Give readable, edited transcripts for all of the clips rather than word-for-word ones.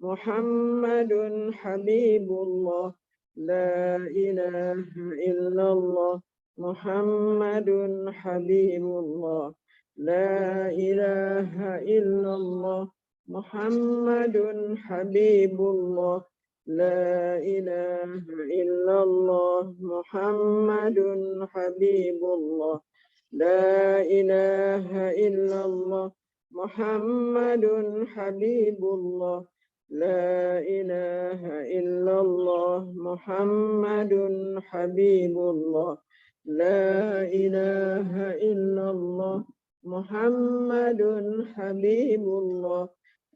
محمد حبيب الله لا إله إلا الله محمد حبيب الله لا إله إلا الله محمد حبيب الله لا إله إلا الله محمد حبيب الله لا إله إلا الله محمد حبيب الله لا إله إلا الله محمد حبيب الله لا إله إلا الله محمد حبيب الله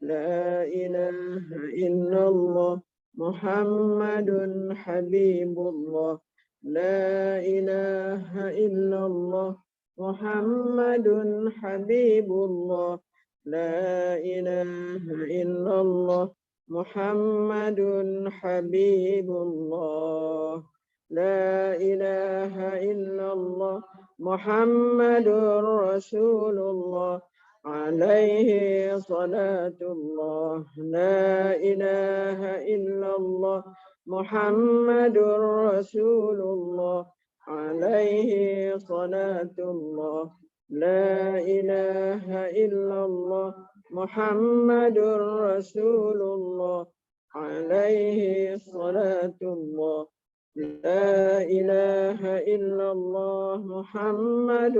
لا إله إلا الله محمد حبيب الله لا إله إلا الله محمد حبيب الله لا إله إلا الله محمد حبيب الله لا إله إلا الله محمد رسول الله عليه صلاة الله لا إله إلا الله محمد رسول الله عليه صلاة الله لا إله إلا الله محمد رسول الله عليه صلاة الله لا إله إلا الله محمد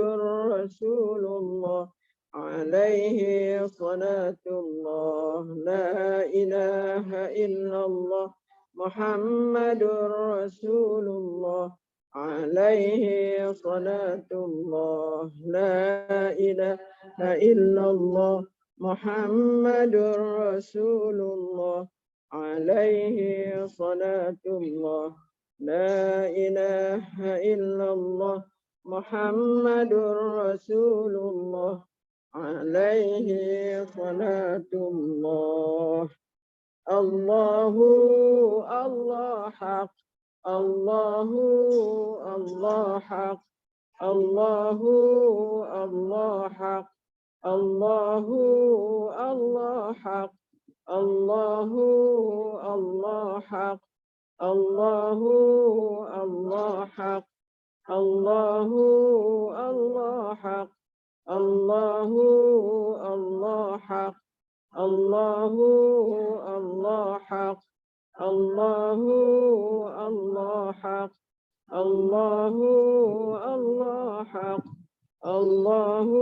رسول الله عليه صلاة الله لا إله إلا الله محمد رسول الله عليه صلاة الله لا إله إلا الله محمد رسول الله عليه صلاة الله لا إله إلا الله محمد رسول الله عليه صلاة الله الله الله حق الله الله حق الله الله حق الله الله حق الله الله حق الله الله حق الله الله حق الله الله حق الله الله حق الله الله حق الله الله حق الله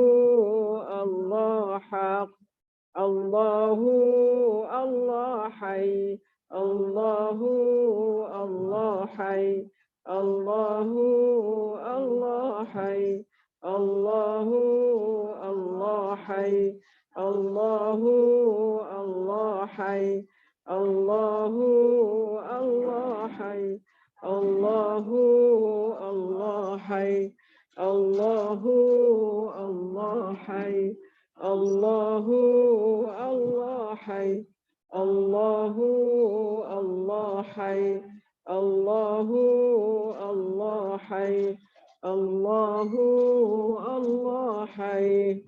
الله حق الله الله حي الله الله حي الله الله حي الله الله حي الله الله حي الله الله حي الله الله حي الله الله حي الله الله حي الله الله حي الله الله حي الله الله حي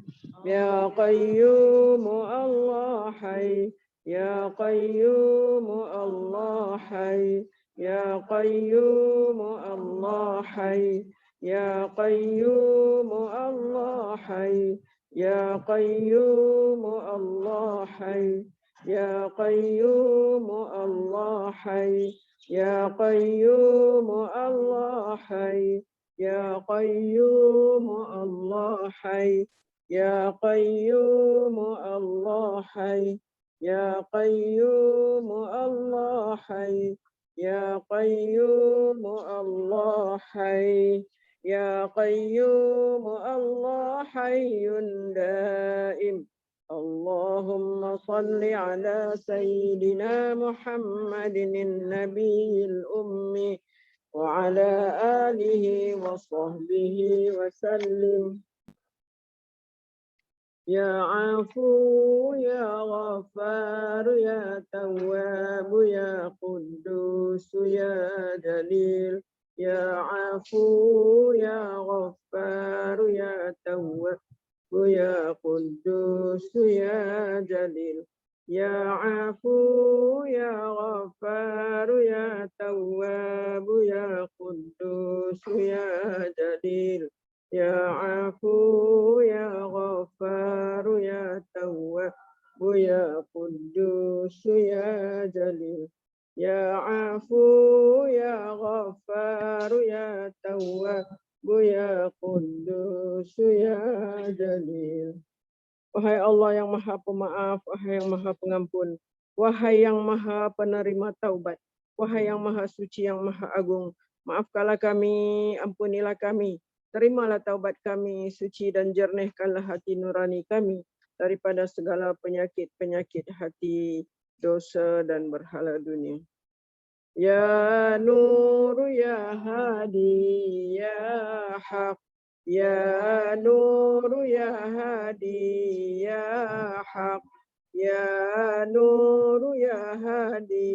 يا قيوم الله حي يا قيوم الله حي يا قيوم الله حي يا قيوم الله حي يا قيوم الله حي يا قيوم الله حي يا قيوم الله حي يا قيوم الله حي يا قيوم الله حي يا قيوم الله حي يا قيوم الله حي يا قيوم الله حي دائم اللهم صل على سيدنا محمد النبي الأمي وعلى آله وصحبه وسلم يا عفو يا غفار يا تواب يا قدوس يا جليل يا عفو يا غفار يا تواب يا قدوس يا جليل يا عفو يا جليل يا عفو يا غفار يا تواب يا قدوس يا جليل. Wahai Allah yang maha pemaaf, wahai yang maha pengampun, wahai yang maha penerima taubat, wahai yang maha suci, yang maha agung, maafkanlah kami, ampunilah kami, terimalah taubat kami, suci dan jernihkanlah hati nurani kami daripada segala penyakit-penyakit hati, dosa dan berhala dunia. Ya Nur ya Hadi ya Haq Ya Nur ya Hadi ya Haq Ya Nur ya Hadi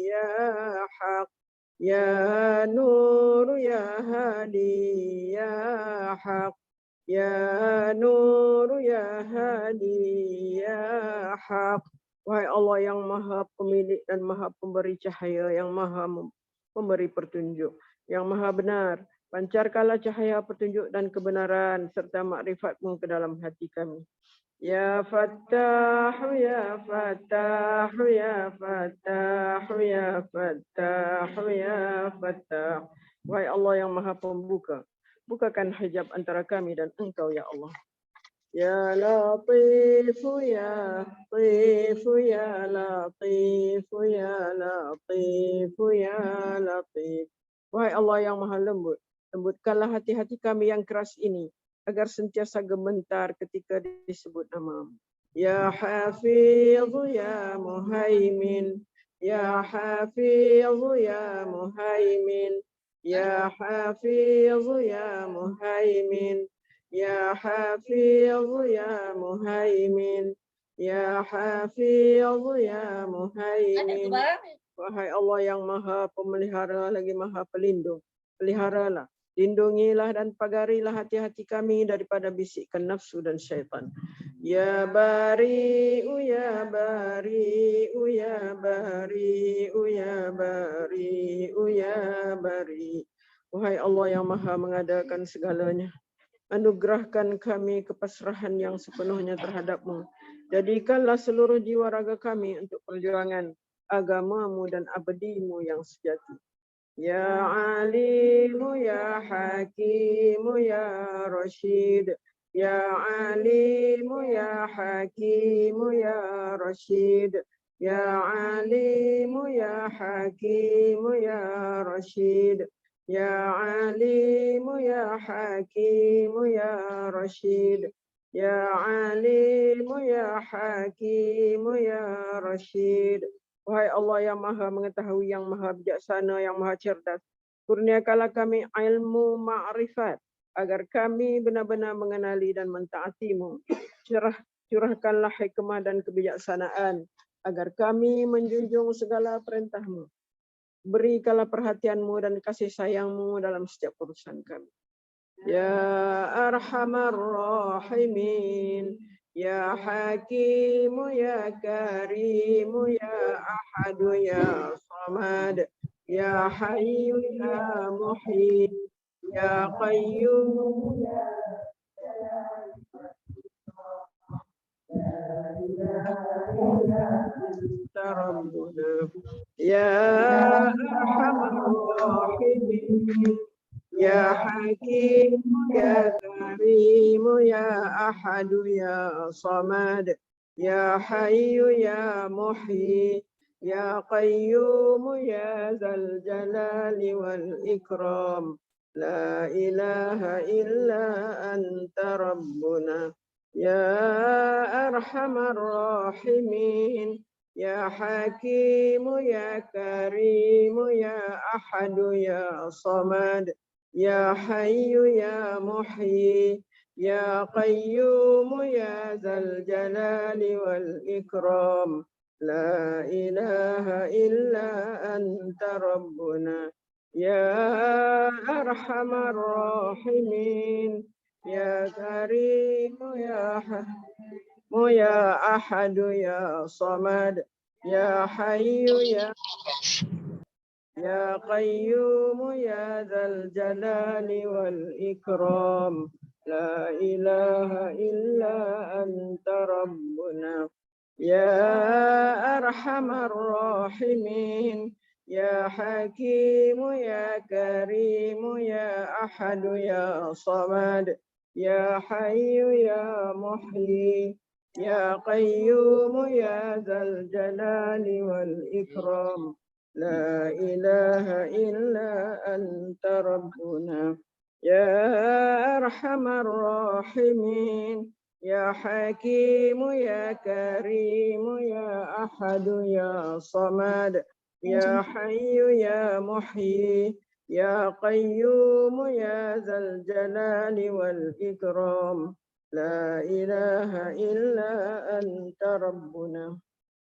ya Haq Ya Nur ya Hadi ya Haq Ya Nur ya Hadi ya Haq. Wahai Allah yang maha pemilik dan maha pemberi cahaya, yang maha pemberi petunjuk, yang maha benar, pancarkanlah cahaya petunjuk dan kebenaran serta makrifat-Mu ke dalam hati kami. Ya Fattah, Ya Fattah, Ya Fattah, Ya Fattah, Ya Fattah. Wahai Allah yang maha pembuka, bukakan hijab antara kami dan Engkau ya Allah. Ya Latif, Ya Latif, Ya Latif, Ya Latif, Ya Latif. Wahai Allah yang maha lembut, lembutkanlah hati-hati kami yang keras ini, agar sentiasa gemetar ketika disebut nama-Mu. Ya Hafiz, Ya Muhaimin, Ya Hafiz, Ya Muhaimin, Ya Hafiz, Ya Muhaimin, Ya Hafiz Ya Muhaimin Ya Hafiz Ya Muhaimin. Wahai Allah yang maha pemelihara lagi maha pelindung, peliharalah, lindungilah dan pagarilah hati-hati kami daripada bisikan nafsu dan syaitan. Ya Bari'u Ya Bari'u Ya Bari'u Ya Bari'u Ya Bari. Wahai Allah yang maha mengadakan segalanya, anugerahkan kami kepasrahan yang sepenuhnya terhadap-Mu. Jadikanlah seluruh jiwa raga kami untuk perjuangan agama-Mu dan abadi-Mu yang sejati. Ya Alimu, Ya Hakimu, Ya Rashid. Ya Alimu, Ya Hakimu, Ya Rashid. Ya Alimu, Ya Hakimu, Ya Rashid. Ya Alimu, Ya Hakimu, Ya Rashid. Ya Alimu, Ya Hakimu, Ya Rashid. Wahai Allah yang maha mengetahui, yang maha bijaksana, yang maha cerdas, kurniakanlah kami ilmu ma'rifat, agar kami benar-benar mengenali dan mentaati-Mu. Curahkanlah hikmah dan kebijaksanaan, agar kami menjunjung segala perintah-Mu. Berikanlah perhatian-Mu dan kasih sayang-Mu dalam setiap urusan kami. Ya Arhamar Rahimin, Ya Hakimu, Ya Karimu, Ya Ahadu, Ya Samad, Ya Hayyu, Ya Muhyi, Ya Qayyum, Ya Arhamar Rahimin, Ya Hakim, Ya Karim, Ya Ahadu, Ya Samad, Ya Hayyu, Ya Muhyi, Ya Qayyum, Ya Zal Jalali wal Ikram. La ilaha illa anta Rabbuna. Ya Arhamar Rahimin, Ya Hakim, Ya Karim, Ya Ahadu, Ya Samad, Ya Hayyu, Ya Muhyi, Ya Qayyum, Ya Zal Jalali wal Ikram. La ilaha illa anta Rabbuna. Ya Arhamar Rahimin, Ya Karim, Ya Hakim, Ya Ahadu, Ya Samad, Ya Hayyu, Ya Qayyum, Ya Dzal Jalali wal Ikram. La ilaha illa anta Rabbuna. يا أرحم الراحمين يا حكيم يا كريم يا أحد يا صمد يا حي يا محيي يا قيوم يا ذا الجلال والإكرام لا إله إلا أنت ربنا يا أرحم الراحمين يا حكيم يا كريم يا أحد يا صمد يا حي يا محيي يا قيوم يا ذا الجلال والإكرام لا إله إلا أنت ربنا.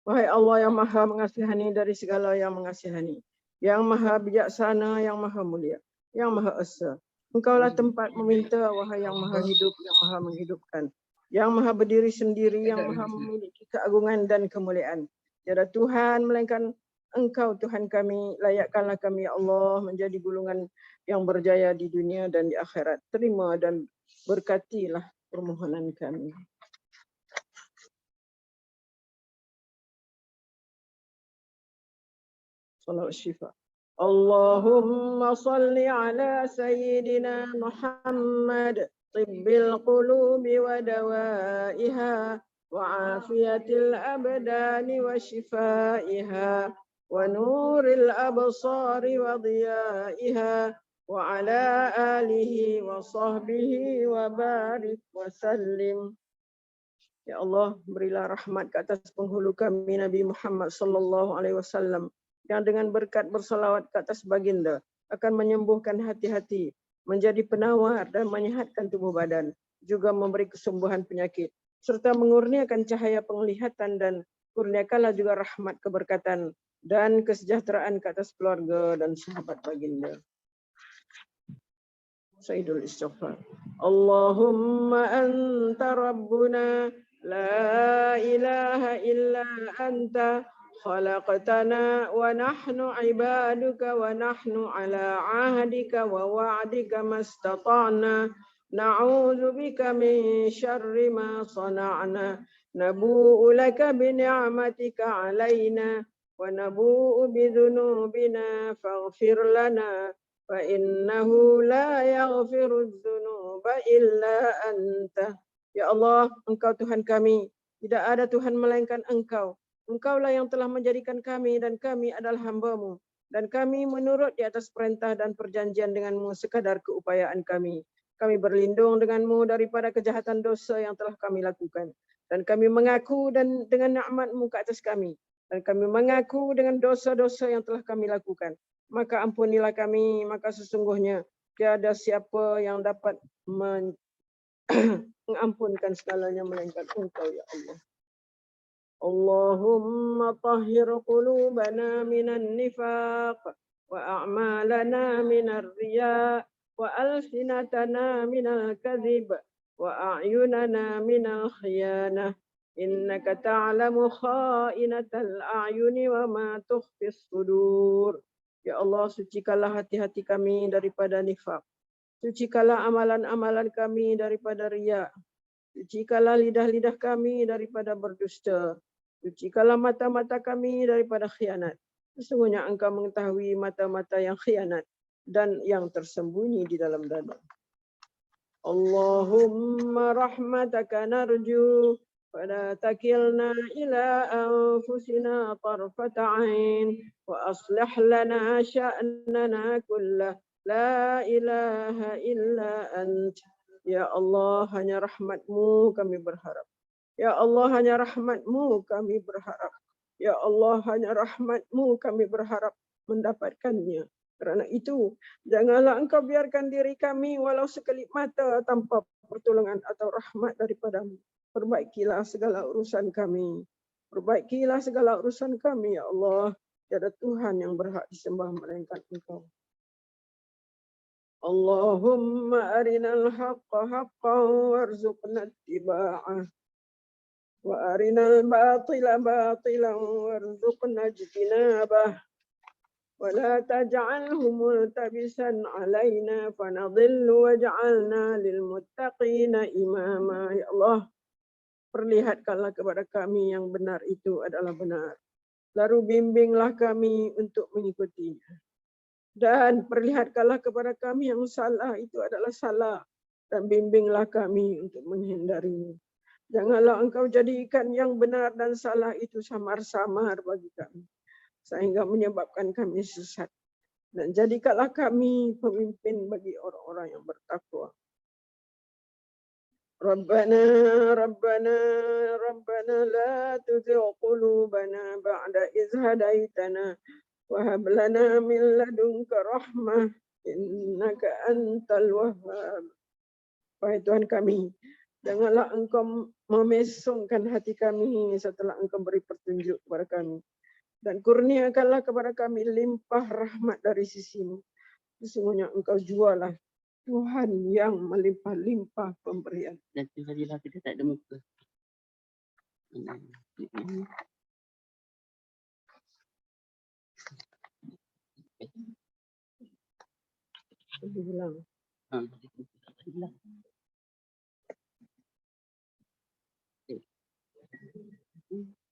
Wahai Allah yang maha mengasihani dari segala yang mengasihani, yang maha bijaksana, yang maha mulia, yang maha esa. Engkaulah tempat meminta, wahai yang maha hidup, yang maha menghidupkan, yang maha berdiri sendiri, yang maha memiliki keagungan dan kemuliaan. Tiada Tuhan melainkan Engkau Tuhan kami, layakkanlah kami ya Allah menjadi gulungan yang berjaya di dunia dan di akhirat. Terima dan berkatilah permohonan kami. Salawat syifa. Allahumma salli ala Sayyidina Muhammad tibbil qulubi wa dawaiha wa afiyatil abdani wa shifaiha wa nuril absari wa diyaiha wa ala alihi wa sahbihi wa barik wa sallim. Ya Allah, berilah rahmat ke atas penghulu kami Nabi Muhammad sallallahu alaihi wasallam yang dengan berkat bersalawat ke atas baginda akan menyembuhkan hati-hati, menjadi penawar dan menyehatkan tubuh badan, juga memberi kesembuhan penyakit, serta mengurniakan cahaya penglihatan dan kurniakanlah juga rahmat keberkatan dan kesejahteraan ke atas keluarga dan sahabat baginda. Sayyidul Istighfar. Allahumma anta rabbuna la ilaha illa anta خلقتنا ونحن عبادك ونحن على عهدك ووعدك ما استطعنا نعوذ بك من شر ما صنعنا نبوء لك بنعمتك علينا ونبوء بذنوبنا فاغفر لنا فإنه لا يغفر الذنوب إلا أنت. Ya Allah, Engkau Tuhan kami, tidak ada Tuhan melainkan Engkau. Engkaulah yang telah menjadikan kami dan kami adalah hamba-Mu. Dan kami menurut di atas perintah dan perjanjian dengan-Mu sekadar keupayaan kami. Kami berlindung dengan-Mu daripada kejahatan dosa yang telah kami lakukan. Dan kami mengaku dan dengan nikmat-Mu ke atas kami. Dan kami mengaku dengan dosa-dosa yang telah kami lakukan. Maka ampunilah kami, maka sesungguhnya tiada siapa yang dapat mengampunkan segalanya melainkan Engkau ya Allah. Allahumma tahhir qulubana minan nifaq wa a'malana minar riya wa alsinatana minal kadhib wa a'yunana minal khiyanah innaka ta'lamu kha'inatal a'yuni wa ma tukhfis sudur. Ya Allah, sucikanlah hati-hati kami daripada nifak. Sucikanlah amalan-amalan kami daripada riya. Sucikanlah lidah-lidah kami daripada berdusta. Sucikanlah mata-mata kami daripada khianat. Sesungguhnya Engkau mengetahui mata-mata yang khianat dan yang tersembunyi di dalam dada. Allahumma rahmataka narju fala takilna ila anfusina tarfata ain wa aslih lana sya'nana kullah la ilaha illa ant. Ya Allah, hanya rahmat-Mu kami berharap. Ya Allah, hanya rahmat-Mu kami berharap. Ya Allah, hanya rahmat-Mu kami berharap mendapatkannya. Kerana itu, janganlah Engkau biarkan diri kami walau sekelip mata tanpa pertolongan atau rahmat daripada-Mu. Perbaikilah segala urusan kami. Perbaikilah segala urusan kami, ya Allah. Tiada Tuhan yang berhak disembah melainkan Engkau. Allahumma arinal haqqa haqqan warzuqna ittiba'ah. Wa arinal batila batilan warzuqna ijtinabah. Wa la taj'alhu multabisan alaina fanadhillu waj'alna lil muttaqina imama. Ya Allah, perlihatkanlah kepada kami yang benar itu adalah benar. Lalu bimbinglah kami untuk mengikutinya. Dan perlihatkanlah kepada kami yang salah itu adalah salah. Dan bimbinglah kami untuk menghindarinya. Janganlah engkau jadikan yang benar dan salah itu samar-samar bagi kami, sehingga menyebabkan kami sesat. Dan jadikanlah kami pemimpin bagi orang-orang yang bertakwa. Rabbana la tuzigh qulubana ba'da idh hadaitana wa hab lana min ladunka rahmah innaka antal wahhab. Wahai Tuhan kami, janganlah engkau memesongkan hati kami setelah engkau beri petunjuk kepada kami. Dan kurniakanlah kepada kami limpah rahmat dari sisimu. Sesungguhnya engkau jualah Tuhan yang melimpah-limpah pemberian. Dan jadilah kita tak ada muka. Bilang.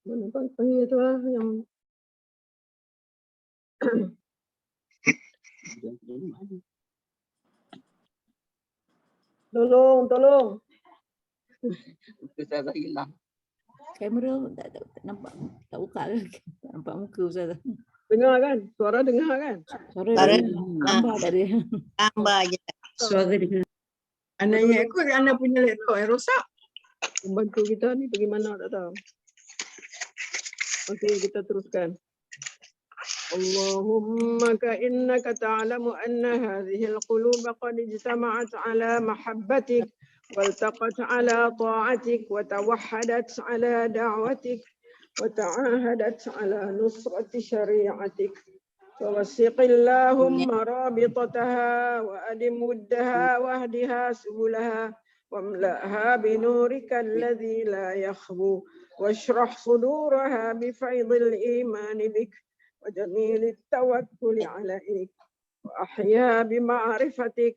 Mana panggil itu lah yang tolong. Ustazah hilang. Kamera tak nampak, tak buka lagi. Tak nampak muka Ustazah. Dengar kan? Suara dengar kan? Suara tambah tadi. Tambah je. Suara dengar. Anaknya aku, anak punya laptop yang rosak. Membantu kita ni bagaimana tak tahu. Okey, kita teruskan. Allahumma ka'innaka ta'lamu anna hadhihi al-quluba qad ijtama'at ala mahabbatik waltaqat ala ta'atik wa tawahhadat ala da'watik wa ta'ahadat ala nusrati syari'atik. فوسق اللهم رابطتها وأدم ودها واهدها سبلها واملأها بنورك الذي لا يخبو واشرح صدورها بفيض الإيمان بك وجميل التوكل عليك وأحيا بمعرفتك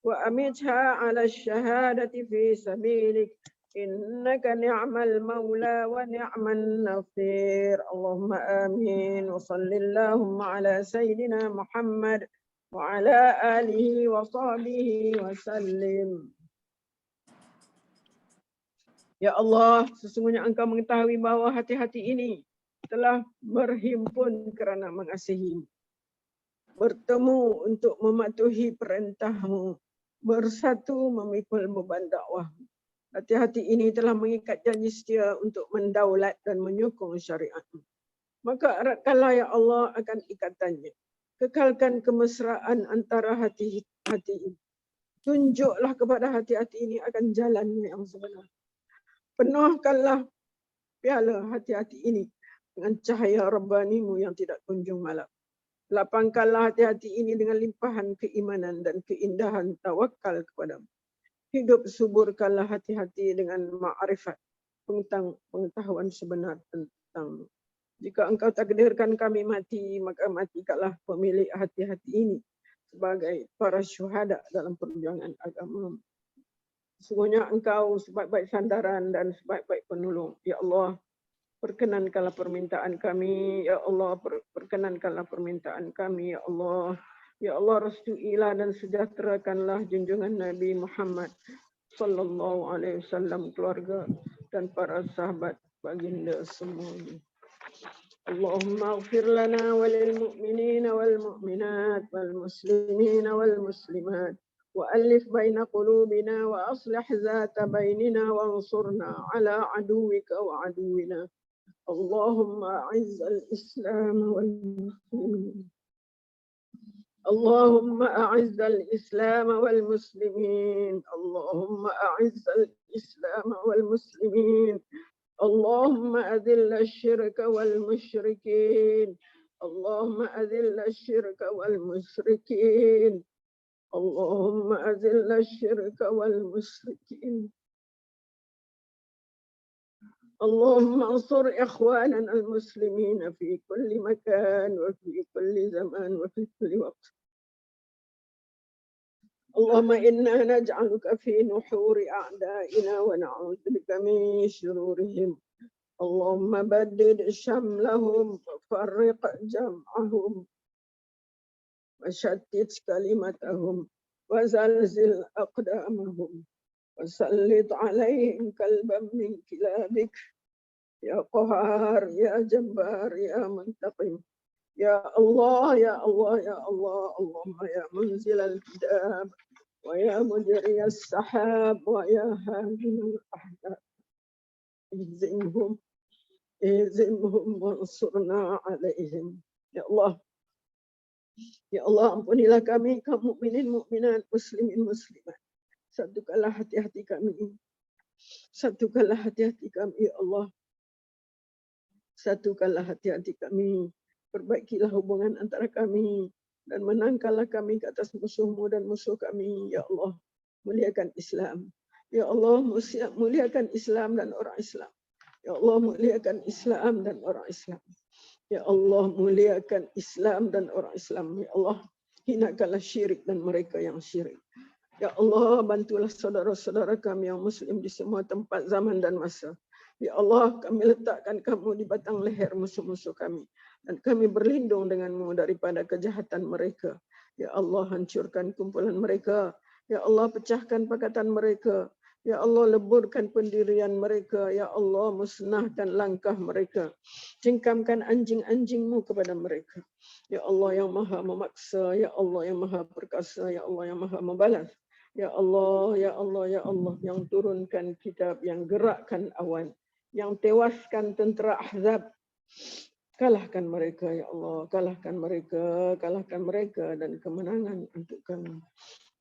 وأمتها على الشهادة في سبيلك إنك نعم المولى ونعم النصير اللهم آمين وصل اللهم على سيدنا محمد وعلى آله وصحبه وسلم. Ya Allah, sesungguhnya Engkau mengetahui bahwa hati-hati ini telah berhimpun kerana mengasihi, bertemu untuk mematuhi perintah-Mu, bersatu memikul beban dakwah. Hati-hati ini telah mengikat janji setia untuk mendaulat dan menyokong syariat-Mu. Maka eratkanlah ya Allah akan ikatannya. Kekalkan kemesraan antara hati-hati ini. Tunjuklah kepada hati-hati ini akan jalannya yang sebenar. Penuhkanlah piala hati-hati ini dengan cahaya Rabbani-Mu yang tidak kunjung malam. Lapangkanlah hati-hati ini dengan limpahan keimanan dan keindahan tawakal kepada-Mu. Hidup suburkanlah hati-hati dengan ma'rifat, pengetahuan sebenar tentang-Mu. Jika Engkau takdirkan kami mati, maka matikanlah pemilik hati-hati ini sebagai para syuhada dalam perjuangan agama. Sesungguhnya Engkau sebaik-baik sandaran dan sebaik-baik penolong. Ya Allah, perkenankanlah permintaan kami. Ya Allah, perkenankanlah permintaan kami. Ya Allah. Ya Allah, restuilah dan sejahterakanlah junjungan Nabi Muhammad sallallahu alaihi wasallam, keluarga dan para sahabat baginda semuanya. Allahumma ighfir lana walil mu'minina wal mu'minat wal muslimina wal muslimat wa alif baina qulubina wa aslih zata bainina wansurna ala aduwika wa aduwina. Allahumma a'izzal Islam wal muslimin. اللهم أعز الإسلام والمسلمين اللهم أعز الإسلام والمسلمين اللهم أذل الشرك والمشركين اللهم أذل الشرك والمشركين اللهم أذل الشرك والمشركين اللهم انصر إخواننا المسلمين في كل مكان وفي كل زمان وفي كل وقت اللهم إنا نجعلك في نحور أعدائنا ونعوذ بك من شرورهم. اللهم بدد شملهم وفرق جمعهم وشتت كلمتهم وزلزل أقدامهم وسلط عليهم كلبا من كلابك يا قهار يا جبار يا منتقم يا الله يا الله يا الله. اللهم يا منزل الكتاب ويا مجري السحاب ويا هادم الأحزاب اهزمهم وانصرنا عليهم. Ya Allah, ya Allah, ampunilah kami kaum mukminin mukminat, muslimin muslimat. Satukanlah hati-hati kami. Satukanlah hati-hati kami, ya Allah. Satukanlah hati-hati kami. Perbaikilah hubungan antara kami dan menangkallah kami ke atas musuhmu dan musuh kami, ya Allah. Muliakan Islam. Ya Allah, muliakan Islam dan orang Islam. Ya Allah, muliakan Islam dan orang Islam. Ya Allah, muliakan Islam dan orang Islam. Ya Allah, hinakanlah syirik dan mereka yang syirik. Ya Allah, bantulah saudara-saudara kami yang Muslim di semua tempat, zaman dan masa. Ya Allah, kami letakkan kamu di batang leher musuh-musuh kami. Dan kami berlindung denganmu daripada kejahatan mereka. Ya Allah, hancurkan kumpulan mereka. Ya Allah, pecahkan pakatan mereka. Ya Allah, leburkan pendirian mereka. Ya Allah, musnahkan langkah mereka. Cingkamkan anjing-anjingmu kepada mereka. Ya Allah yang maha memaksa. Ya Allah yang maha perkasa. Ya Allah yang maha membalas. Ya Allah, ya Allah, ya Allah yang turunkan kitab, yang gerakkan awan, yang tewaskan tentera Ahzab. Kalahkan mereka, ya Allah. Kalahkan mereka dan kemenangan untuk kami.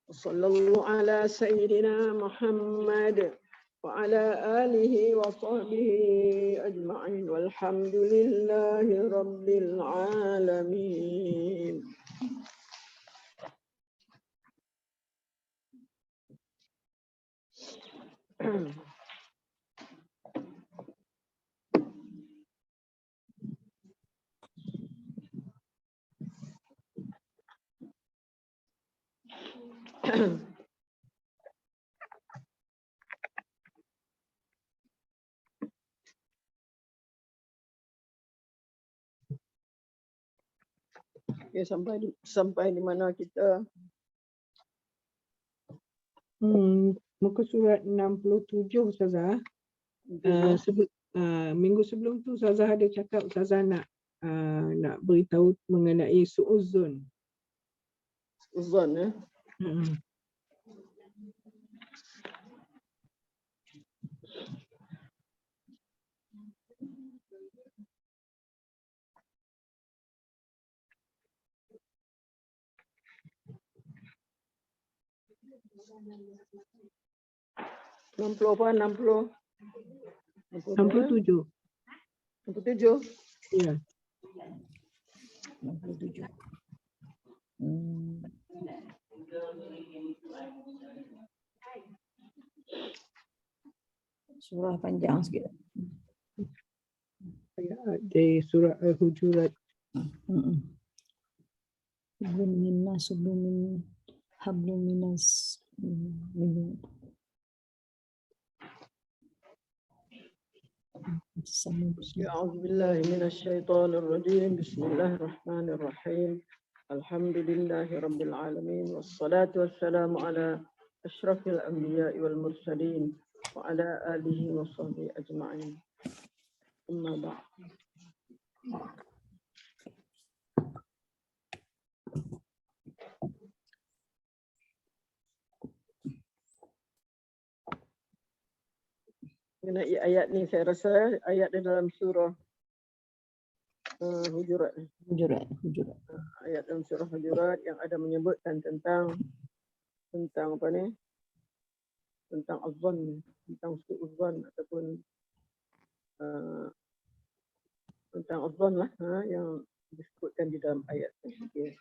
Sallallahu ala Sayyidina Muhammad wa ala alihi wa sahbihi ajma'in walhamdulillahi rabbil alamin. Ya, sampai di mana kita? Muka surat 67 Ustazah. Minggu sebelum tu Ustazah ada cakap Ustazah nak beritahu mengenai su'uzun. Uzon, ya. 60 apa? 60? 67. 67? Ya. 67. Surah panjang sikit. Di surah Al-Hujurat. Sebelum hablum minas أعوذ بالله من الشيطان الرجيم. بسم الله الرحمن الرحيم. الحمد لله رب العالمين والصلاة والسلام على أشرف الأنبياء والمرسلين وعلى آله وصحبه أجمعين. أما بعد. Mengenai ayat ni saya rasa ayat di dalam surah Hujurat. Ayat dalam surah Hujurat yang ada menyebutkan tentang apa ni? Tentang az-zann, tentang su'uz-zann ataupun tentang az-zann lah yang disebutkan di dalam ayat ni.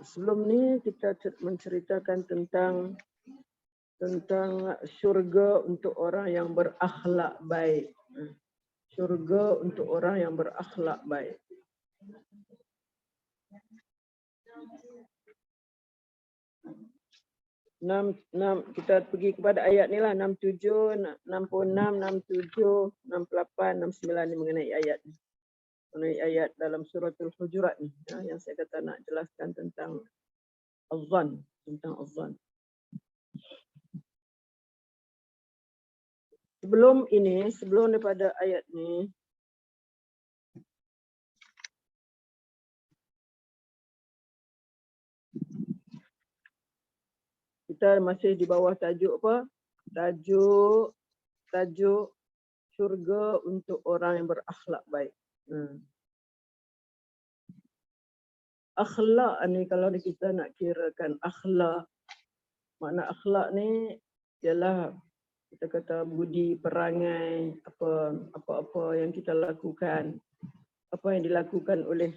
Sebelum ni kita menceritakan tentang syurga untuk orang yang berakhlak baik. Syurga untuk orang yang berakhlak baik. Kita pergi kepada ayat ni lah, 67, 66, 67, 68, 69 ni mengenai ayat ni. Mengenai ayat dalam suratul Hujurat ni, yang saya kata nak jelaskan tentang az-zan, Sebelum daripada ayat ni, kita masih di bawah tajuk apa? Tajuk syurga untuk orang yang berakhlak baik. Akhlak ni, kalau kita nak kirakan akhlak, makna akhlak ni ialah kita kata budi perangai, apa-apa yang kita lakukan, apa yang dilakukan oleh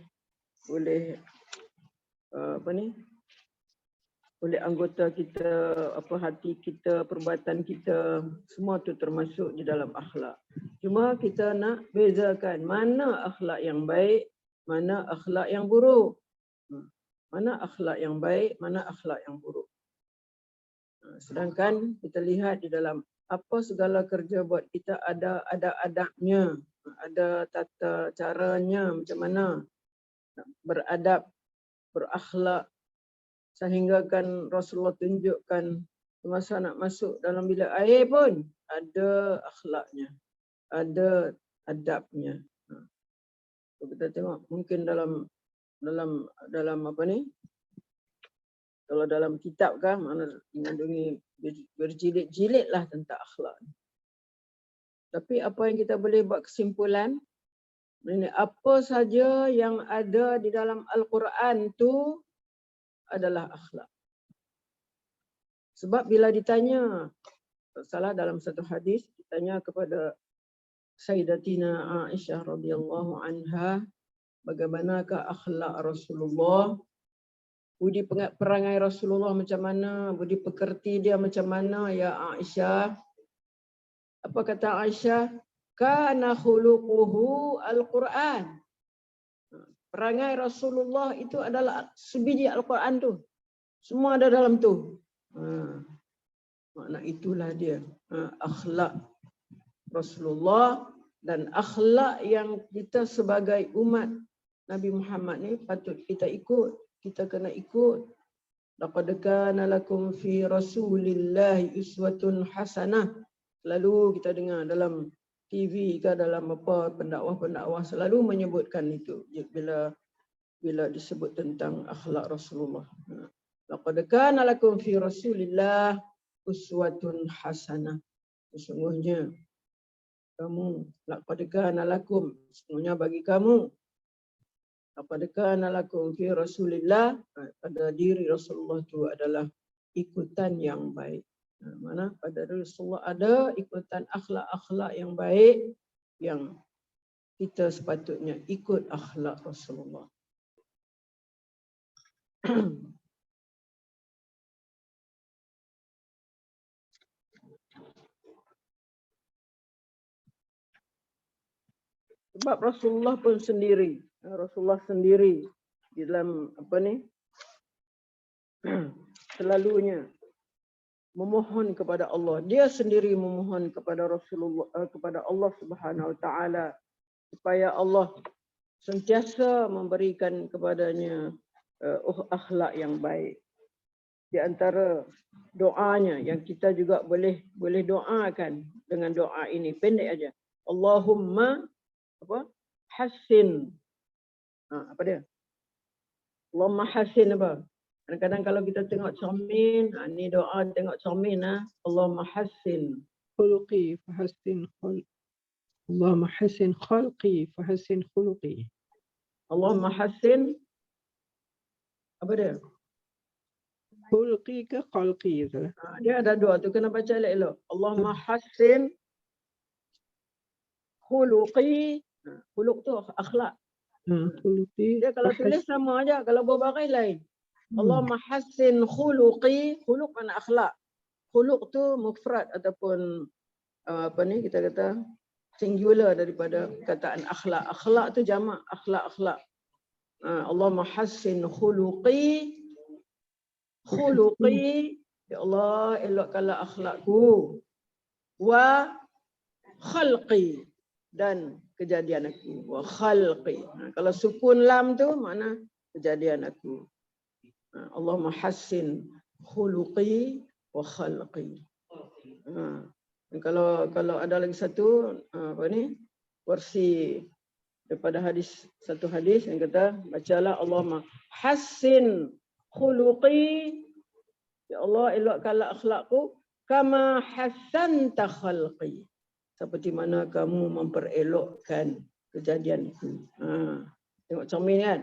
oleh anggota kita, hati kita, perbuatan kita, semua tu termasuk di dalam akhlak. Cuma kita nak bezakan mana akhlak yang baik, mana akhlak yang buruk. Mana akhlak yang baik, mana akhlak yang buruk. Sedangkan kita lihat di dalam apa segala kerja buat kita ada adabnya, ada tata caranya macam mana beradab, berakhlak, sehingga kan Rasulullah tunjukkan masa nak masuk dalam bilik air pun ada akhlaknya, ada adabnya. Kita tengok mungkin dalam apa ni? Kalau dalam kitab kan mana mengandungi berjilid-jilid lah tentang akhlak. Tapi apa yang kita boleh buat kesimpulan, ini apa saja yang ada di dalam Al-Quran tu adalah akhlak. Sebab bila ditanya, salah dalam satu hadis, ditanya kepada Sayyidatina Aisyah radhiyallahu anha, bagaimanakah akhlak Rasulullah? Budi perangai Rasulullah macam mana? Budi pekerti dia macam mana ya Aisyah? Apa kata Aisyah? Kana khuluquhu al-Quran. Perangai Rasulullah itu adalah sebiji Al-Quran tu. Semua ada dalam tu. Makna itulah dia. Akhlak Rasulullah dan akhlak yang kita sebagai umat Nabi Muhammad ni patut kita ikut. Kita kena ikut. Laqad kana lakum fi Rasulillahi uswatun hasanah. Selalu kita dengar dalam TV ke dalam apa pendakwah-pendakwah selalu menyebutkan itu bila disebut tentang akhlak Rasulullah. Laqad kana lakum fi Rasulillah uswatun hasanah. Sesungguhnya kamu, laqad kana lakum, sesungguhnya bagi kamu, laqad kana lakum fi Rasulillah, pada diri Rasulullah itu adalah ikutan yang baik. Mana pada Rasulullah ada ikutan akhlak-akhlak yang baik yang kita sepatutnya ikut akhlak Rasulullah. Sebab Rasulullah pun sendiri, di dalam apa ni, selalunya memohon kepada Allah. Dia sendiri memohon kepada Rasulullah, kepada Allah Subhanahu Wa Taala supaya Allah sentiasa memberikan kepadanya akhlak yang baik. Di antara doanya yang kita juga boleh doakan dengan doa ini pendek aja. Allahumma apa? Hassin. Apa dia? Allahumma hassin apa? Kadang-kadang kalau kita tengok cermin, ni doa tengok cermin, Allahumma hassin khuluqi fahassin khuluqi. Allahumma hassin khalqi fahassin khuluqi. Allahumma hassin apa dia? Khuluqi ke khalqi tu? Dia ada dua tu, kena baca elok-elok. Allahumma hassin khuluqi. Khuluq tu akhlak. Khuluqi. Dia kalau tulis sama aja, kalau berbaris lain. Allahumma hassin khuluqi. Khuluq mana akhlak. Khuluq tu mufrad ataupun apa ni kita kata singular daripada kataan akhlak. Akhlak tu jamak, akhlak-akhlak. Allahumma hassin khuluqi. Khuluqi Ya Allah, elokkanlah akhlakku. Wa khalqi, dan kejadian aku. Wa khalqi. Kalau sukun lam tu mana kejadian aku. Allahumma hassin khuluqi wa khalqi. Kalau ada lagi satu apa ni versi daripada satu hadis yang kata bacalah Allahumma hassin khuluqi, ya Allah elokkanlah akhlakku, kama hassanta khalqi, seperti mana kamu memperelokkan kejadianku. Tengok cermin kan,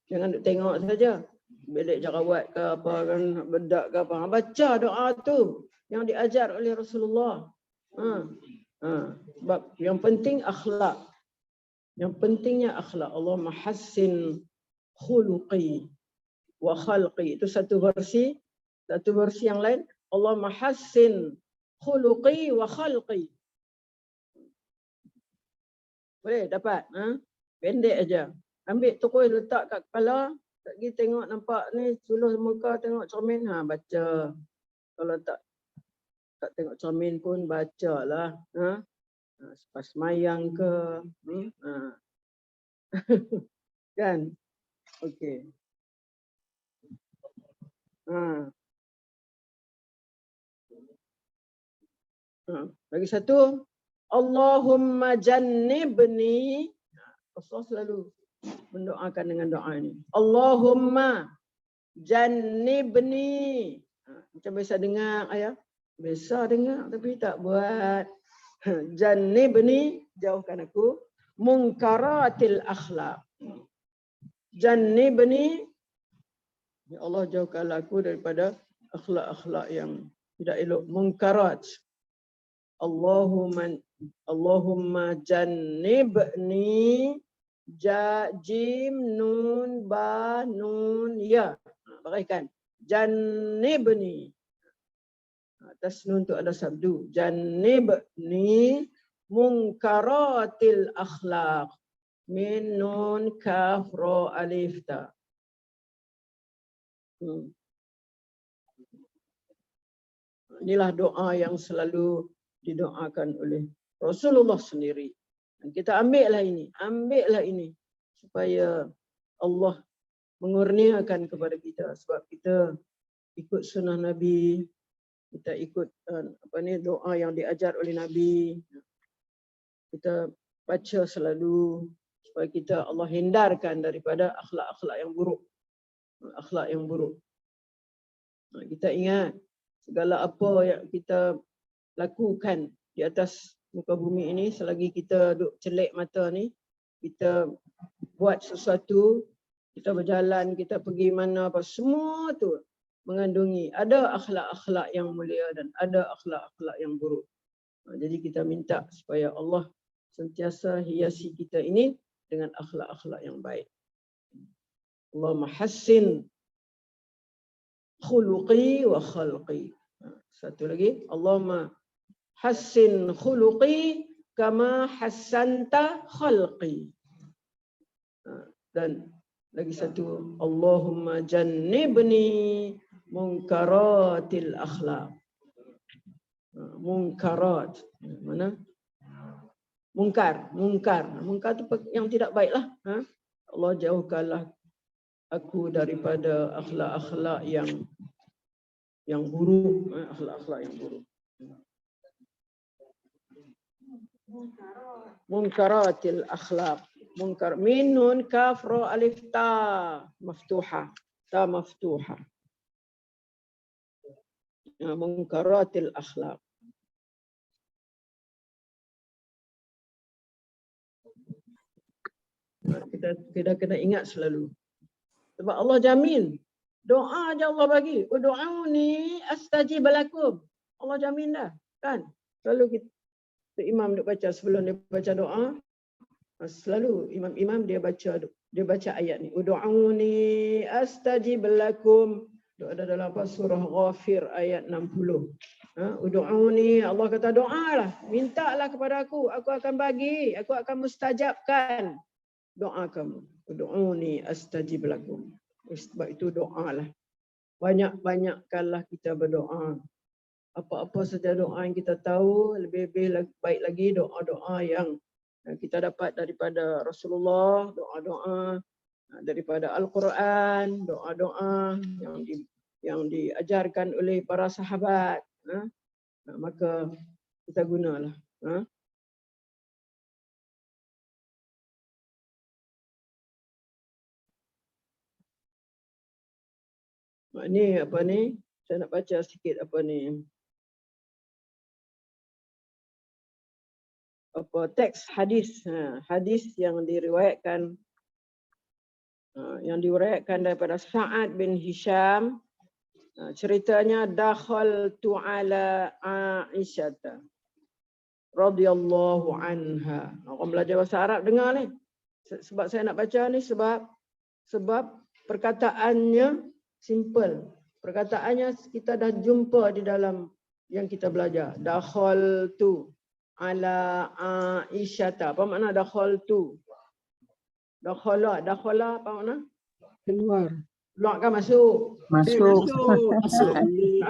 jangan duk tengok saja belik jerawat ke apa kan, bedak ke apa, baca doa tu yang diajar oleh Rasulullah. Sebab yang penting akhlak. Yang pentingnya akhlak. Allahumma hassin khuluqi wa khalqi. Itu satu versi. Satu versi yang lain, Allahumma hassin khuluqi wa khalqi. Boleh dapat? Pendek aja. Ambil terus letak kat kepala. Tak pergi tengok nampak ni suluh muka tengok cermin, baca. Kalau tak tengok cermin pun bacalah. Selepas semayang ke. Kan? Okey. Lagi satu. Allahumma jannibni. Rasulullah selalu mendoakan dengan doa ini. Allahumma jannibni. Macam biasa dengar ayah. Biasa dengar tapi tak buat. Jannibni, jauhkan aku. Munkaratil akhlak. Jannibni, ya Allah jauhkanlah aku daripada akhlak-akhlak yang tidak elok. Munkarat. Allahumma jannibni, jim nun ba nun ya. Bagaikan jannibni. Atas nun tu ada sabdu. Jannibni munkaratil akhlaq. Min nun kaf ra alif ta. Inilah doa yang selalu didoakan oleh Rasulullah sendiri. Dan kita ambillah ini supaya Allah mengurniakan kepada kita, sebab kita ikut sunnah Nabi, kita ikut doa yang diajar oleh Nabi. Kita baca selalu supaya kita Allah hindarkan daripada akhlak-akhlak yang buruk. Akhlak yang buruk. Kita ingat segala apa yang kita lakukan di atas muka bumi ini, selagi kita duk celik mata ni, kita buat sesuatu, kita berjalan, kita pergi mana apa, semua tu mengandungi ada akhlak-akhlak yang mulia dan ada akhlak-akhlak yang buruk. Jadi kita minta supaya Allah sentiasa hiasi kita ini dengan akhlak-akhlak yang baik. Allahumma hassin khuluqi wa khalqi. Satu lagi, Allahumma hassin khuluqi kama hassanta khalqi. Dan lagi satu, Allahumma jannibni munkaratil akhlaq. Munkarat. Mana? Mungkar tu yang tidak baiklah. Allah jauhkanlah aku daripada akhlak-akhlak yang buruk, akhlak-akhlak yang buruk. Munkaratil akhlaq. Munkar min nun kaf ra alif ta maftuha. Ta maftuha. Munkaratil akhlaq. Kita kena ingat selalu. Sebab Allah jamin. Doa aja Allah bagi. Ud'uni astajib lakum. Allah jamin dah, kan? Selalu kita imam duk baca sebelum dia baca doa, selalu imam dia baca ayat ni. Ud'uni astajib lakum. Ada dalam surah Ghafir ayat 60. Ud'uni, Allah kata doalah, mintalah kepada aku akan bagi, aku akan mustajabkan doa kamu. Ud'uni astajib lakum. Sebab itu doalah. banyak-banyakkanlah kita berdoa. Apa-apa saja doa yang kita tahu, lebih-lebih baik lagi doa-doa yang kita dapat daripada Rasulullah, doa-doa daripada Al-Quran, doa-doa yang diajarkan oleh para sahabat. Maka kita gunalah. Ni apa ni? Saya nak baca sikit apa ni. Apa teks hadis. Hadis yang diriwayatkan daripada Sa'ad bin Hisham. Ceritanya dakhaltu ala Aisyah radhiyallahu anha. Orang belajar bahasa Arab dengar ni. Sebab saya nak baca ni sebab perkataannya simple. Perkataannya kita dah jumpa di dalam yang kita belajar. Dakhaltu ala Aisyah. Apa makna dakhaltu? Dakhala apa makna? Keluar. Keluar kan masuk? Masuk. Masuk.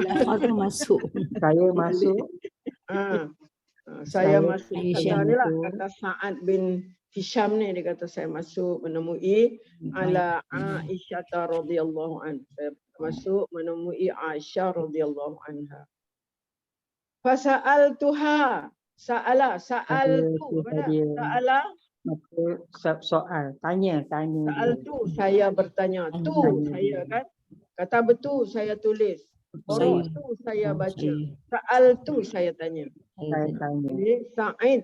Lafaz masuk. Saya masuk. Saya masuk. Aisyah Kata ni lah, masuk. kata Sa'ad bin Hisham ni, dia kata saya masuk menemui ala Aisyah radhiyallahu anha. Saya masuk menemui Aisyah radhiyallahu anha. Fasa'altuha. Sa'altu. Sa'ala. Maka soal, tanya. Sa'altu, saya bertanya. Tu, saya kan. Kata betul, saya tulis. Huruf tu saya baca. Sa'altu, saya tanya. Saya tanya. Jadi Sa'id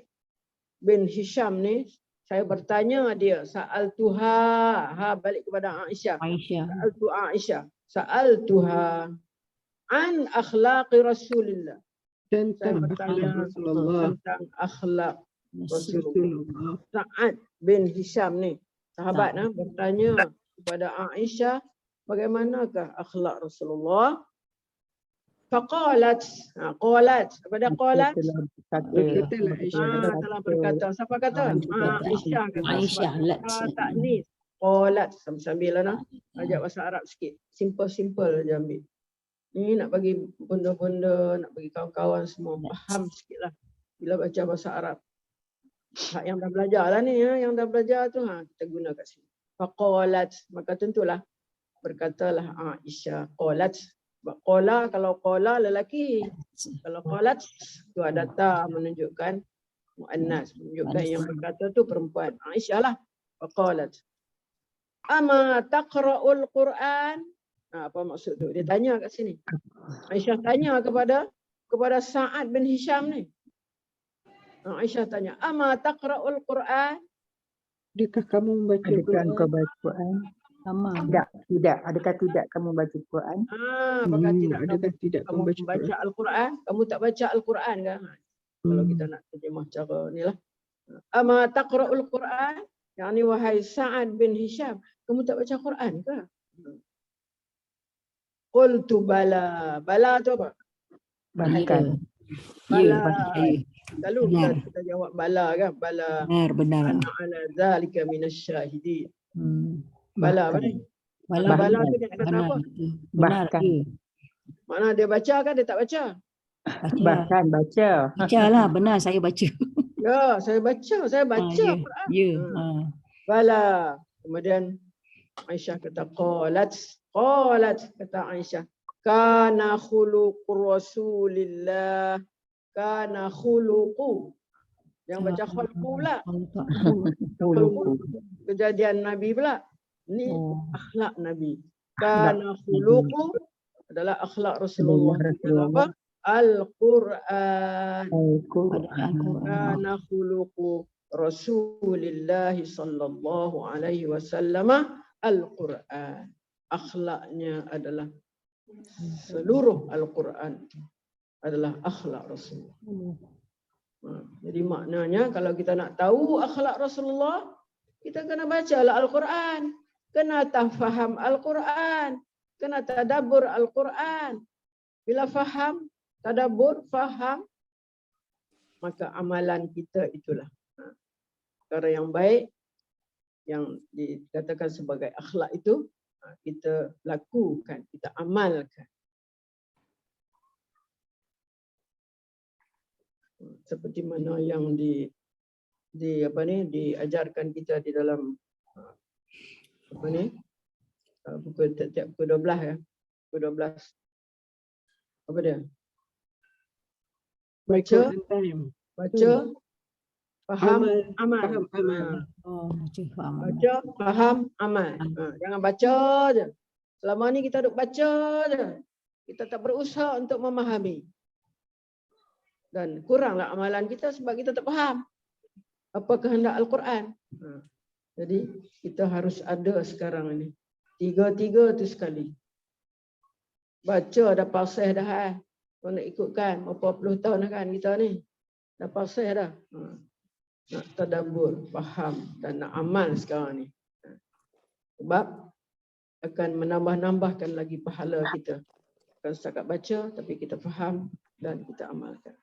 bin Hisham ni, saya bertanya dia. Sa'altuha. Balik kepada Aisyah. Sa'altu Aisyah. Sa'altuha an akhlaqi Rasulillah. Saya Tentang bertanya Rasulullah. tentang akhlak Rasulullah. Rasulullah. Sa'ad bin Hisham ni, sahabat bertanya kepada Aisyah, bagaimanakah akhlak Rasulullah? Faqalat, qalat, kepada qalat, Katalah Aisyah. telah berkata. Siapa kata? Aisyah kata. Aisyah, Taknis. Qalat, sambil lah ajak bahasa Arab sikit. Simple je ambil. Ni nak bagi benda-benda, nak bagi kawan-kawan semua faham sikit lah bila baca bahasa Arab. Hak yang dah belajar lah ni, yang dah belajar tu kita guna kat sini. Faqalat, maka tentulah berkatalah Aisyah. Qalat. Qala, kalau qala lelaki. Kalau qalat tu ada ta menunjukkan muannas, menunjukkan yang berkata tu perempuan. Aisyah lah. Faqalat. Ama taqra'ul Quran? Apa maksud tu? Dia tanya kat sini. Aisyah tanya kepada Sa'ad bin Hisham ni. Aisyah tanya, ama taqra'ul Quran? Adakah kamu membaca Adakah Quran? kau baca Quran? Sama. Tidak. Adakah tidak kamu baca Quran? Apakah tidak Adakah tidak kamu membaca baca Quran? Al-Quran? Kamu tak baca Al-Quran kan? Kalau kita nak terjemah cara ni lah. Ama taqra'ul Quran? Yang ni wahai Sa'ad bin Hisham, kamu tak baca Quran ke? Qultu bala. Bala tu apa? Bahkan. Bala. Ya. Lalu kita jawab bala kan? Bala. Benar. Ana ala zalika minasyahidin. Bala apa ni? Bala Tu dia kata apa? Benar. Bahkan. Mana dia baca kan dia tak baca? Bahkan baca. Baca lah, benar saya baca. Ya, saya baca Quran. Ya. Bala. Kemudian Aisyah kata qalat kata Aisyah, kana khuluqu Rasulillah, kana khuluqu. Yang baca khulqu pula. Kejadian Nabi pula. Ni akhlak Nabi. Kana khuluqu adalah akhlak Rasulullah. Apa? Al-Quran. Kana khuluqu Rasulillah sallallahu alaihi wasallam Al-Quran. Akhlaknya adalah seluruh Al-Quran adalah akhlak Rasulullah. Jadi maknanya kalau kita nak tahu akhlak Rasulullah, kita kena bacalah Al-Quran, kena faham Al-Quran, kena tadabbur Al-Quran. Bila faham, tadabbur, faham, maka amalan kita itulah perkara yang baik yang dikatakan sebagai akhlak itu kita lakukan, kita amalkan. Seperti mana yang diajarkan kita di dalam buku tiap pukul 12 ya. Pukul 12. Apa dia? Baca, baca, faham, amal. Oh, macam faham. Baca, faham, amal. Jangan baca je. Selama ni kita duk baca je. Kita tak berusaha untuk memahami. Dan kuranglah amalan kita sebab kita tak faham apa kehendak Al-Quran. Jadi kita harus ada sekarang ini. Tiga-tiga tu sekali. Baca dah pasal dah. Kau nak ikutkan berapa puluh tahun dah kan kita ni. Dah pasal dah. Nak tadabbur, faham dan nak amal sekarang ni. Sebab akan menambah-nambahkan lagi pahala kita. Bukan setakat baca tapi kita faham dan kita amalkan.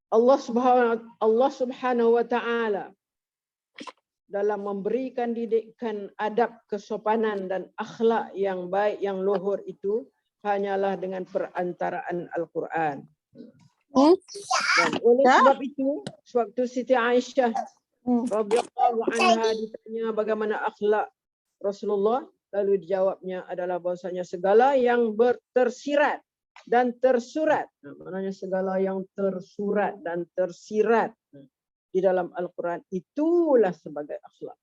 Allah Subhanahu wa taala dalam memberikan didikan adab kesopanan dan akhlak yang baik yang luhur itu hanyalah dengan perantaraan Al-Quran. Dan oleh sebab itu, sewaktu Siti Aisyah radhiyallahu anha ditanya bagaimana akhlak Rasulullah, lalu dijawabnya adalah bahwasanya segala yang tersirat dan tersurat, maknanya segala yang tersurat dan tersirat di dalam Al-Quran itulah sebagai akhlak.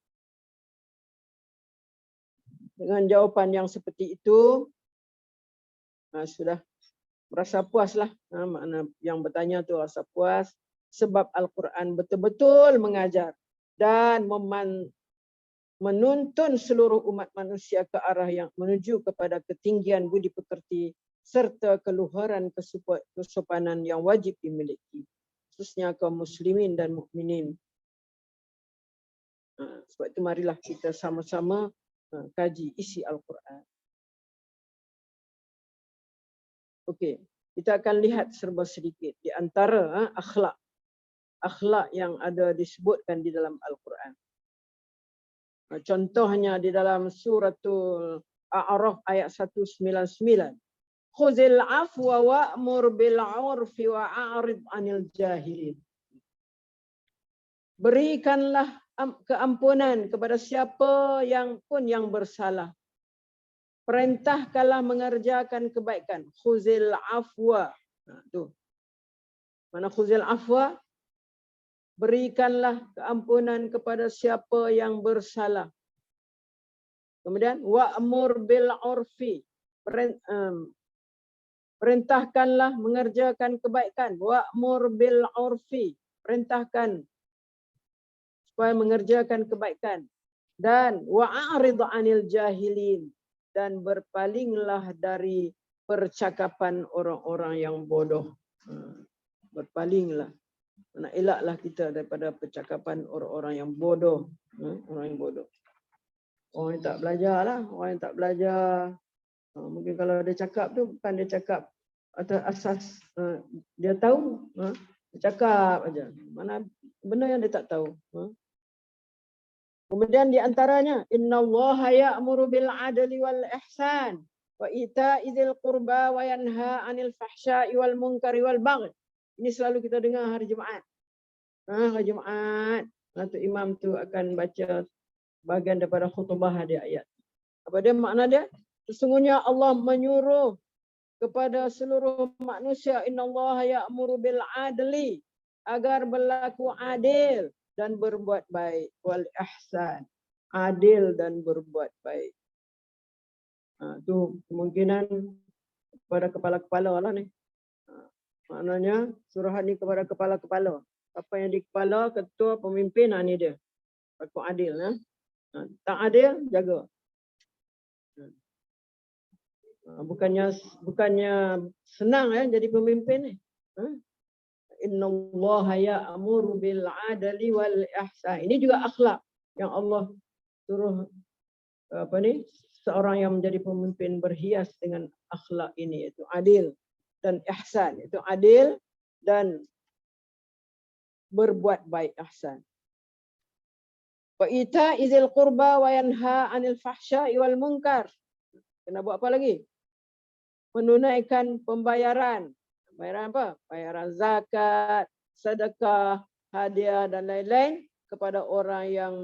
Dengan jawapan yang seperti itu, sudah merasa puaslah. Makna yang bertanya tu rasa puas sebab Al-Quran betul-betul mengajar dan menuntun seluruh umat manusia ke arah yang menuju kepada ketinggian budi pekerti serta keluhuran kesopanan yang wajib dimiliki, khususnya kaum muslimin dan mukminin. Sebab itu marilah kita sama-sama kaji isi Al-Quran. Okey, kita akan lihat serba sedikit di antara akhlak yang ada disebutkan di dalam Al-Quran. Contohnya di dalam suratul A'raf ayat 199. Khuzil afwa wa'mur bil 'urfi wa'arid 'anil jahilin. Berikanlah keampunan kepada siapa yang pun yang bersalah. Perintahkanlah mengerjakan kebaikan. Khuzil afwa. Tu. Mana khuzil afwa? Berikanlah keampunan kepada siapa yang bersalah. Kemudian wa'mur bil 'urfi. Perintahkanlah mengerjakan kebaikan. Wa'mur bil 'urfi. Perintahkan supaya mengerjakan kebaikan. Dan wa'arid 'anil jahilin. Dan berpalinglah dari percakapan orang-orang yang bodoh. Berpalinglah. Nak elaklah kita daripada percakapan orang-orang yang bodoh. Orang yang bodoh. Orang yang tak belajar lah. Orang yang tak belajar. Mungkin kalau dia cakap tu bukan dia cakap atas asas dia tahu. Dia cakap aja. Mana benda yang dia tak tahu. Kemudian di antaranya innallaha ya'muru bil 'adli wal ihsan wa ita'i dzil qurba wa yanha 'anil fahsya'i wal munkari wal baghi. Ini selalu kita dengar hari Jumaat. Hari Jumaat, Datuk Imam tu akan baca bahagian daripada khutbah dia ayat. Apa dia makna dia? Sesungguhnya Allah menyuruh kepada seluruh manusia innallaha ya'muru bil 'adli agar berlaku adil dan berbuat baik, wal ihsan, adil dan berbuat baik. Tu kemungkinan kepada kepala-kepala lah ni. Maknanya suruhan ni kepada kepala-kepala. Apa yang di kepala, ketua, pemimpin, ni dia. Berlaku adil. Tak adil, jaga. Bukannya senang jadi pemimpin ni. Innallaha ya'muru bil 'adli wal ihsan. Ini juga akhlak yang Allah suruh seorang yang menjadi pemimpin berhias dengan akhlak ini, iaitu adil dan ihsan, itu adil dan berbuat baik ihsan. Wa ita izil qurba wa yanha 'anil fahsya'i wal munkar. Kena buat apa lagi? Menunaikan pembayaran. Pembayaran apa? Bayaran zakat, sedekah, hadiah dan lain-lain kepada orang yang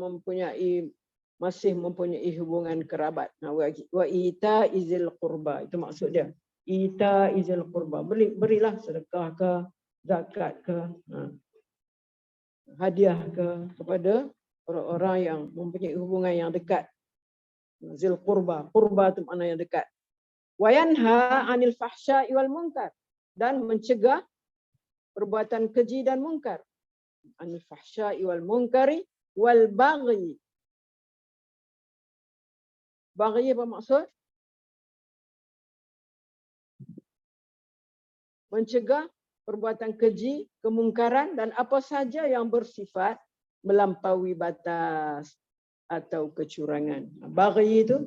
masih mempunyai hubungan kerabat. Nah, wa ita izil qurba, itu maksud dia. Ita izil qurba, berilah sedekah ke, zakat ke, hadiah ke kepada orang-orang yang mempunyai hubungan yang dekat. Zil qurba, qurba itu makna yang dekat. Wa yanha 'anil fahsya'i wal munkar, dan mencegah perbuatan keji dan munkar. 'Anil fahsya'i wal munkari wal baghi. Baghi apa maksud? Mencegah perbuatan keji, kemungkaran dan apa saja yang bersifat melampaui batas atau kecurangan. Baghi itu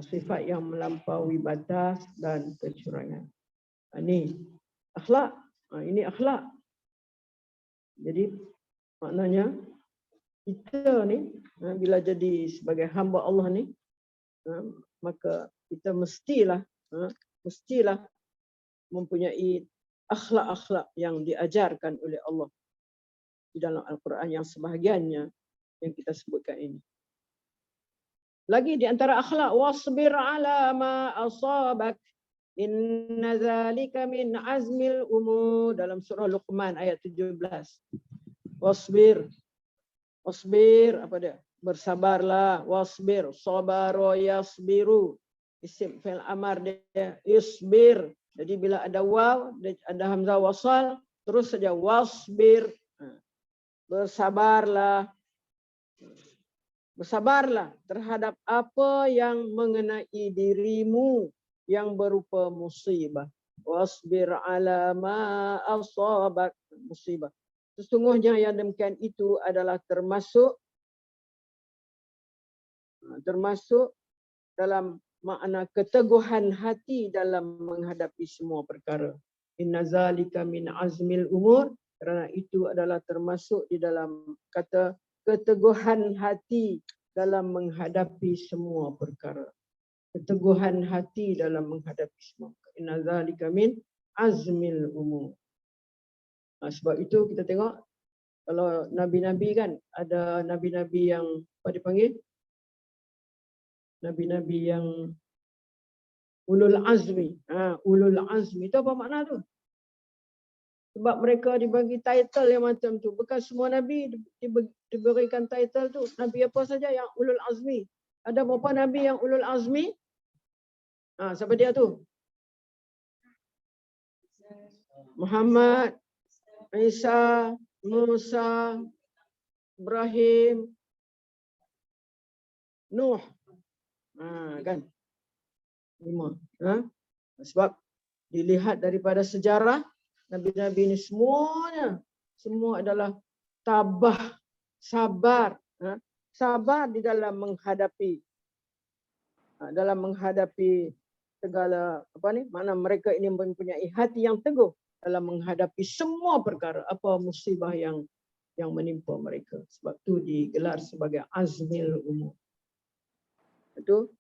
sifat yang melampaui batas dan kecurangan. Ini akhlak. Ini akhlak. Jadi maknanya kita ni bila jadi sebagai hamba Allah ni, maka kita mestilah mempunyai akhlak-akhlak yang diajarkan oleh Allah di dalam Al-Quran yang sebahagiannya yang kita sebutkan ini. Lagi di antara akhlak, wasbir ala ma asabak inna zalika min azmil umur, dalam surah Luqman ayat 17. Wasbir apa dia? Bersabarlah. Wasbir, sabara yasbiru, isim fi'il amar dia, isbir. Jadi bila ada waw, ada hamzah wasal, terus saja wasbir. Bersabarlah. Bersabarlah terhadap apa yang mengenai dirimu yang berupa musibah. Wasbir ala ma asabak, musibah. Sesungguhnya yang demikian itu adalah termasuk dalam makna keteguhan hati dalam menghadapi semua perkara. Inna zalika min azmil umur, kerana itu adalah termasuk di dalam kata keteguhan hati dalam menghadapi semua perkara. Keteguhan hati dalam menghadapi semua perkara. Inna zalika min azmil umur. Sebab itu kita tengok kalau nabi-nabi kan, ada nabi-nabi yang apa dipanggil? Nabi-nabi yang ulul azmi. Ulul azmi itu apa makna tu? Sebab mereka dibagi title yang macam tu. Bukan semua nabi diberikan title tu. Nabi apa saja yang ulul azmi. Ada berapa nabi yang ulul azmi? Siapa dia tu? Muhammad, Isa, Musa, Ibrahim, Nuh. Kan? 5. Sebab dilihat daripada sejarah, nabi-nabi ini semua adalah tabah, sabar. Sabar di dalam menghadapi segala mana mereka ini mempunyai hati yang teguh dalam menghadapi semua perkara, apa musibah yang menimpa mereka. Sebab itu digelar sebagai azmil umur. Itu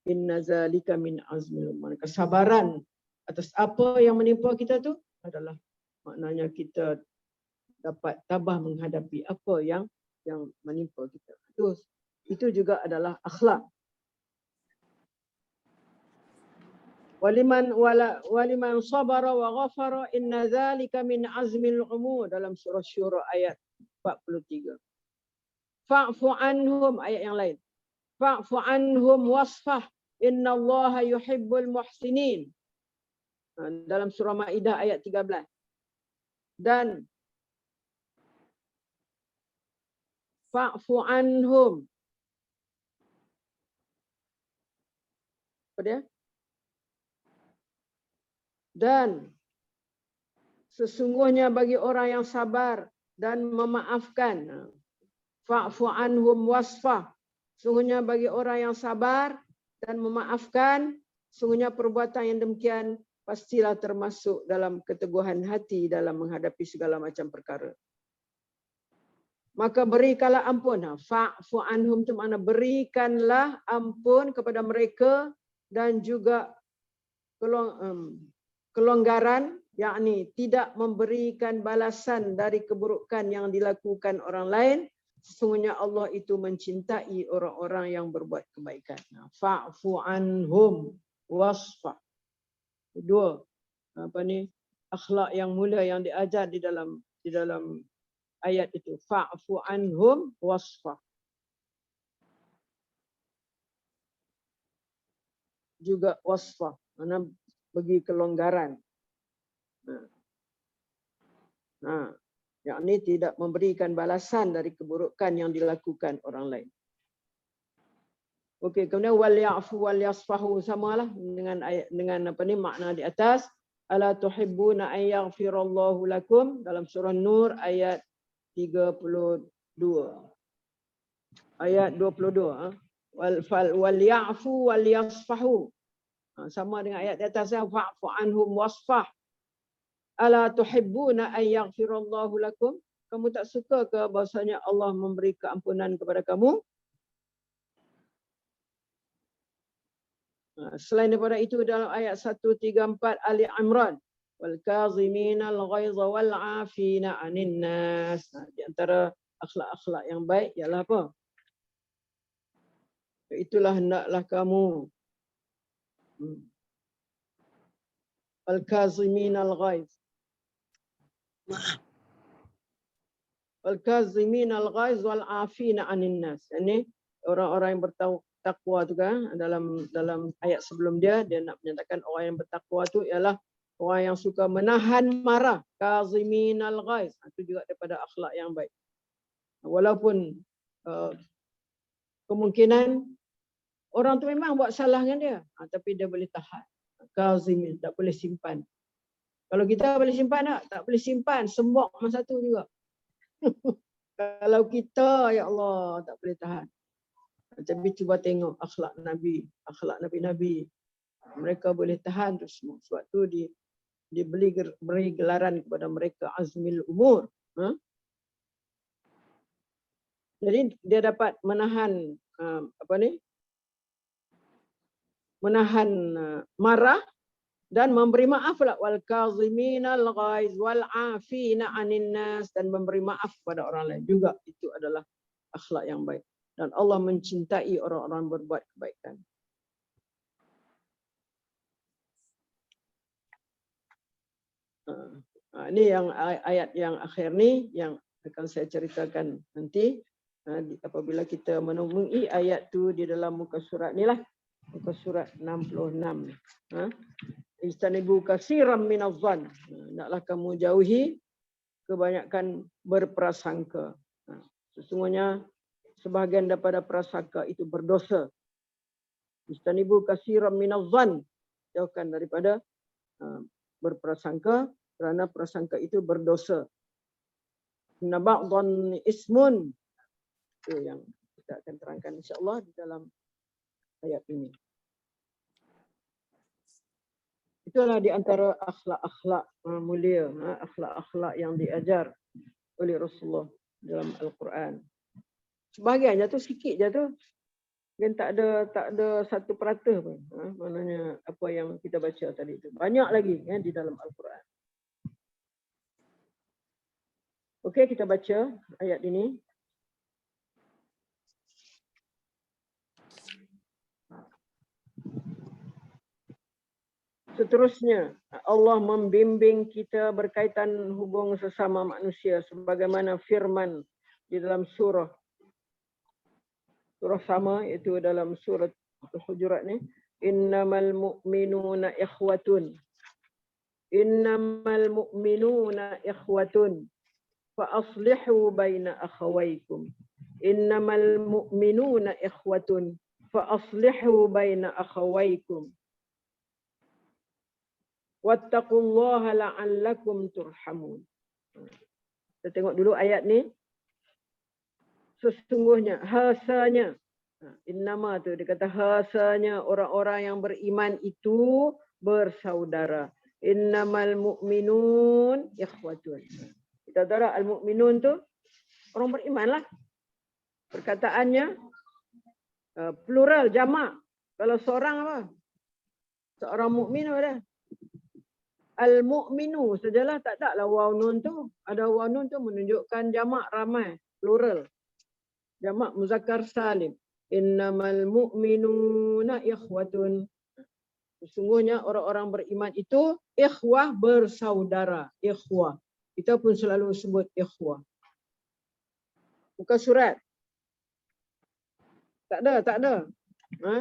inna zalika min azmil umur. Kesabaran atas apa yang menimpa kita tu adalah maknanya kita dapat tabah menghadapi apa yang menimpa kita. Itu juga adalah akhlak. Waliman sabara wa ghafara inna zalika min azmil umur, dalam surah Syura ayat 43. Fa'fu anhum, ayat yang lain. Fa'fu anhum wasfah innallaha yuhibbul muhsinin. Dalam surah Maidah ayat 13. Dan fa'fu anhum. Apa dia? Dan sesungguhnya bagi orang yang sabar dan memaafkan. Fa'fu anhum wasfah. Sesungguhnya bagi orang yang sabar dan memaafkan, sesungguhnya perbuatan yang demikian pastilah termasuk dalam keteguhan hati dalam menghadapi segala macam perkara. Maka berikanlah ampun. Fa'fu anhum itu makna berikanlah ampun kepada mereka dan juga kelonggaran, yakni tidak memberikan balasan dari keburukan yang dilakukan orang lain. Sesungguhnya Allah itu mencintai orang-orang yang berbuat kebaikan. Fa'fu anhum wasfah. Dua akhlak yang mulia yang diajar di dalam ayat itu. Fa'fu anhum wasfah. Juga wasfah, mana bagi kelonggaran. Yakni tidak memberikan balasan dari keburukan yang dilakukan orang lain. Okey, kemudian wal ya'fu wal yasfahu, samalah dengan makna di atas. Ala tuhibbuna an yaghfirallahu lakum, dalam surah Nur ayat 32. Ayat 22. Wal ya'fu wal yasfahu. Sama dengan ayat di atas, fa'fu anhum wasfah. Ala tuhibbuna an yaghfirallahu lakum, kamu tak suka ke bahasanya Allah memberi keampunan kepada kamu? Selain daripada itu, dalam ayat 134 Ali Imran, wal kaziminal ghaiza wal afina 'anil nas. Di antara akhlak-akhlak yang baik ialah apa? Itulah hendaklah kamu al kaziminal ghaiz wal kaziminal ghaiz wal afina 'anil nas. Ini orang-orang yang bertakwa tu kan, dalam ayat sebelum dia nak menyatakan orang yang bertakwa tu ialah orang yang suka menahan marah. Kaziminal ghaiz, itu juga daripada akhlak yang baik. Walaupun kemungkinan orang tu memang buat salah dengan dia, tapi dia boleh tahan. Kazimin, tak boleh simpan. Kalau kita boleh simpan tak boleh simpan, sembok masa tu juga. Kalau kita, ya Allah, tak boleh tahan. Tapi cuba tengok akhlak Nabi-Nabi. Mereka boleh tahan tu semua. Sebab tu beri gelaran kepada mereka azmil umur. Jadi dia dapat menahan menahan marah dan memberi maaf lah. Wal kaziminal ghaiz wal afina 'anil nas, dan memberi maaf kepada orang lain juga. Itu adalah akhlak yang baik. Dan Allah mencintai orang-orang berbuat kebaikan. Ini yang ayat yang akhir ni yang akan saya ceritakan nanti apabila kita menemui ayat tu di dalam muka surat ni lah. Muka surat 66. Istanibu katsiran minadh-dhann. Naklah kamu jauhi kebanyakan berprasangka. Sesungguhnya sebahagian daripada prasangka itu berdosa. Istanibu katsiran minadh-dhann. Jauhkan daripada berprasangka, kerana prasangka itu berdosa. Inna ba'dhan ismun. Itu yang kita akan terangkan insya-Allah di dalam ayat ini. Itulah di antara akhlak-akhlak mulia, akhlak-akhlak yang diajar oleh Rasulullah dalam Al-Quran. Sebahagiannya tu sikit je tu. Dan tak ada 1% pun. Maknanya apa yang kita baca tadi tu. Banyak lagi di dalam Al-Quran. Okey, kita baca ayat ini. Seterusnya, Allah membimbing kita berkaitan hubung sesama manusia sebagaimana firman di dalam surah sama, iaitu dalam surah Al-Hujurat ni, innamal mu'minuna ikhwatun fa aslihu baina akhawaykum. Innamal mu'minuna ikhwatun fa aslihu baina akhawaykum. Wattaqullaha la'allakum turhamun. Kita tengok dulu ayat ni. Sesungguhnya, hasanya, innama tu dia kata hasanya orang-orang yang beriman itu bersaudara. Innamal mu'minun ikhwatun. Kita tahu al-mu'minun tu orang beriman lah. Perkataannya plural, jamak. Kalau seorang apa? Seorang mukmin apa dia? Al-mu'minu sajalah, tak lah waw nun tu. Ada waw nun tu menunjukkan jamak ramai, plural. Jamak muzakkar salim. Innamal mu'minuna ikhwatun. Sesungguhnya orang-orang beriman itu ikhwah, bersaudara. Ikhwah. Kita pun selalu sebut ikhwah. Bukan surat. Tak ada.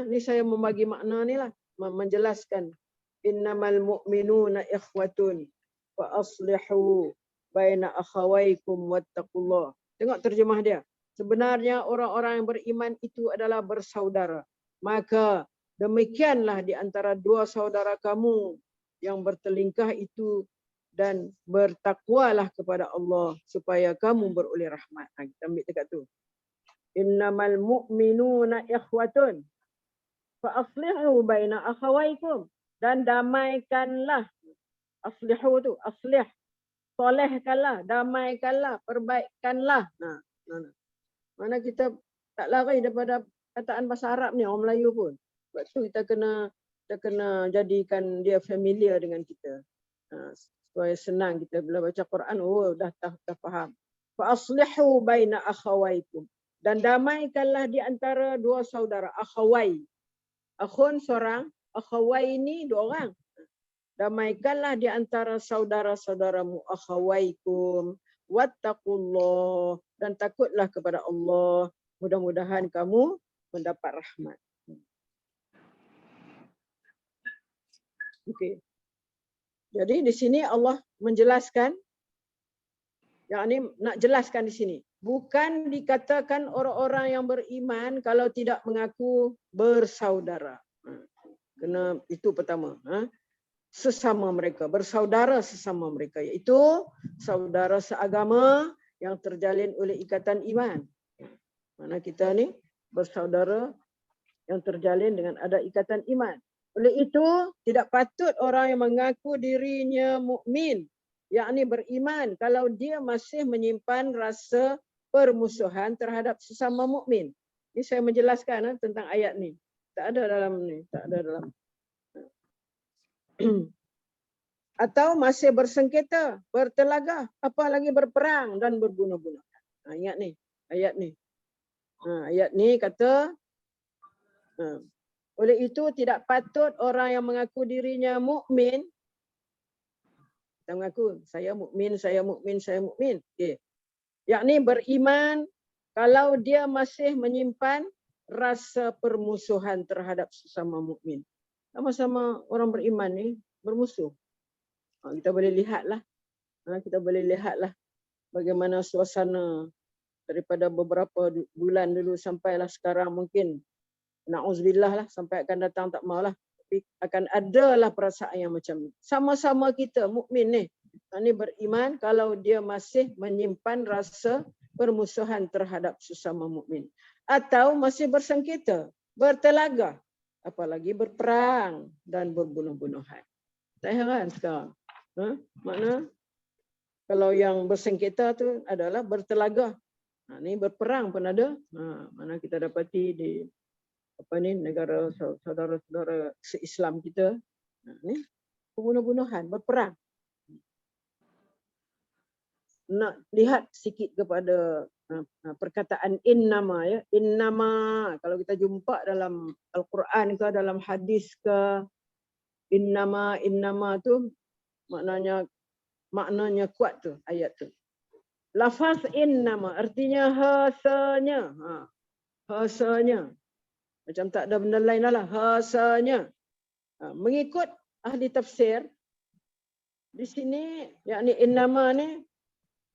Ni saya membagi makna ni lah. Menjelaskan. Innamal mu'minuna ikhwatun. Fa aslihu baina akhawaikum wattaqullah. Tengok terjemah dia. Sebenarnya orang-orang yang beriman itu adalah bersaudara. Maka demikianlah di antara dua saudara kamu yang bertelingkah itu, dan bertakwalah kepada Allah supaya kamu beroleh rahmat. Kita ambil dekat tu. Innamal mu'minuna ikhwatun fa aslihu baina akhawaikum, dan damaikanlah. Aslihu tu, aslih, solehkanlah, damaikanlah, perbaikkanlah. Mana kita tak lari daripada kataan bahasa Arab ni, orang Melayu pun. Sebab tu kita kena jadikan dia familiar dengan kita. Supaya senang kita bila baca Quran, dah faham. Fa aslihu baina akhawaikum, dan damaikanlah di antara dua saudara. Akhawai, akhun seorang, akhawai ni dua orang. Damaikanlah di antara saudara-saudaramu. Akhawaikum wattaqullah, dan takutlah kepada Allah. Mudah-mudahan kamu mendapat rahmat. Okey. Jadi di sini Allah menjelaskan, yang ini nak jelaskan di sini, bukan dikatakan orang-orang yang beriman kalau tidak mengaku bersaudara. Kena itu pertama. Sesama mereka, bersaudara sesama mereka, iaitu saudara seagama yang terjalin oleh ikatan iman. Mana kita ni bersaudara yang terjalin dengan ada ikatan iman. Oleh itu, tidak patut orang yang mengaku dirinya mukmin, yakni beriman, kalau dia masih menyimpan rasa permusuhan terhadap sesama mukmin. Ini saya menjelaskan tentang ayat ni. Tak ada dalam ni, tak ada dalam. Atau masih bersengketa, bertelagah, apalagi berperang dan berbunuh-bunuh. Ingat ni, ayat ni. Ayat ni kata, oleh itu tidak patut orang yang mengaku dirinya mukmin, kita mengaku saya mukmin, saya mukmin, saya mukmin. Okay. Yakni beriman kalau dia masih menyimpan rasa permusuhan terhadap sesama mukmin. Sama-sama orang beriman ni bermusuh. Kita boleh lihatlah. Kita boleh lihatlah bagaimana suasana daripada beberapa bulan dulu sampailah sekarang, mungkin na'udzubillah lah, sampai akan datang tak maulah. Tapi akan adalah perasaan yang macam ni. Sama-sama kita mukmin ni. Ini beriman kalau dia masih menyimpan rasa permusuhan terhadap sesama mukmin. Atau masih bersengketa, bertelagah, apalagi berperang dan berbunuh-bunuhan. Tak heran sekarang. Makna kalau yang bersengketa tu adalah bertelagah. Ni berperang pun ada. Mana kita dapati di negara saudara-saudara se-Islam kita. Ni pembunuh-bunuhan, berperang. Nak lihat sikit kepada perkataan innama, ya. Innama, kalau kita jumpa dalam Al-Quran ke dalam hadis ke, innama tu maknanya kuat tu ayat tu. Lafaz innama artinya hasanya. Hasanya. Macam tak ada benda lain lah. Hasanya. Mengikut ahli tafsir, di sini yakni innama ni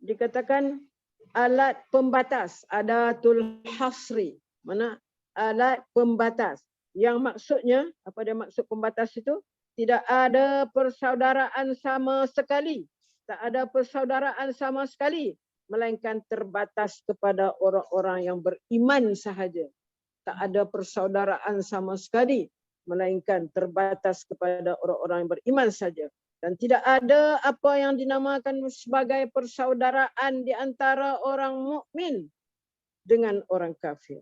dikatakan alat pembatas, adatul hasri. Mana alat pembatas. Yang maksudnya, apa dia maksud pembatas itu? Tidak ada persaudaraan sama sekali. Tak ada persaudaraan sama sekali. Melainkan terbatas kepada orang-orang yang beriman sahaja. Tak ada persaudaraan sama sekali. Melainkan terbatas kepada orang-orang yang beriman saja. Dan tidak ada apa yang dinamakan sebagai persaudaraan di antara orang mukmin dengan orang kafir.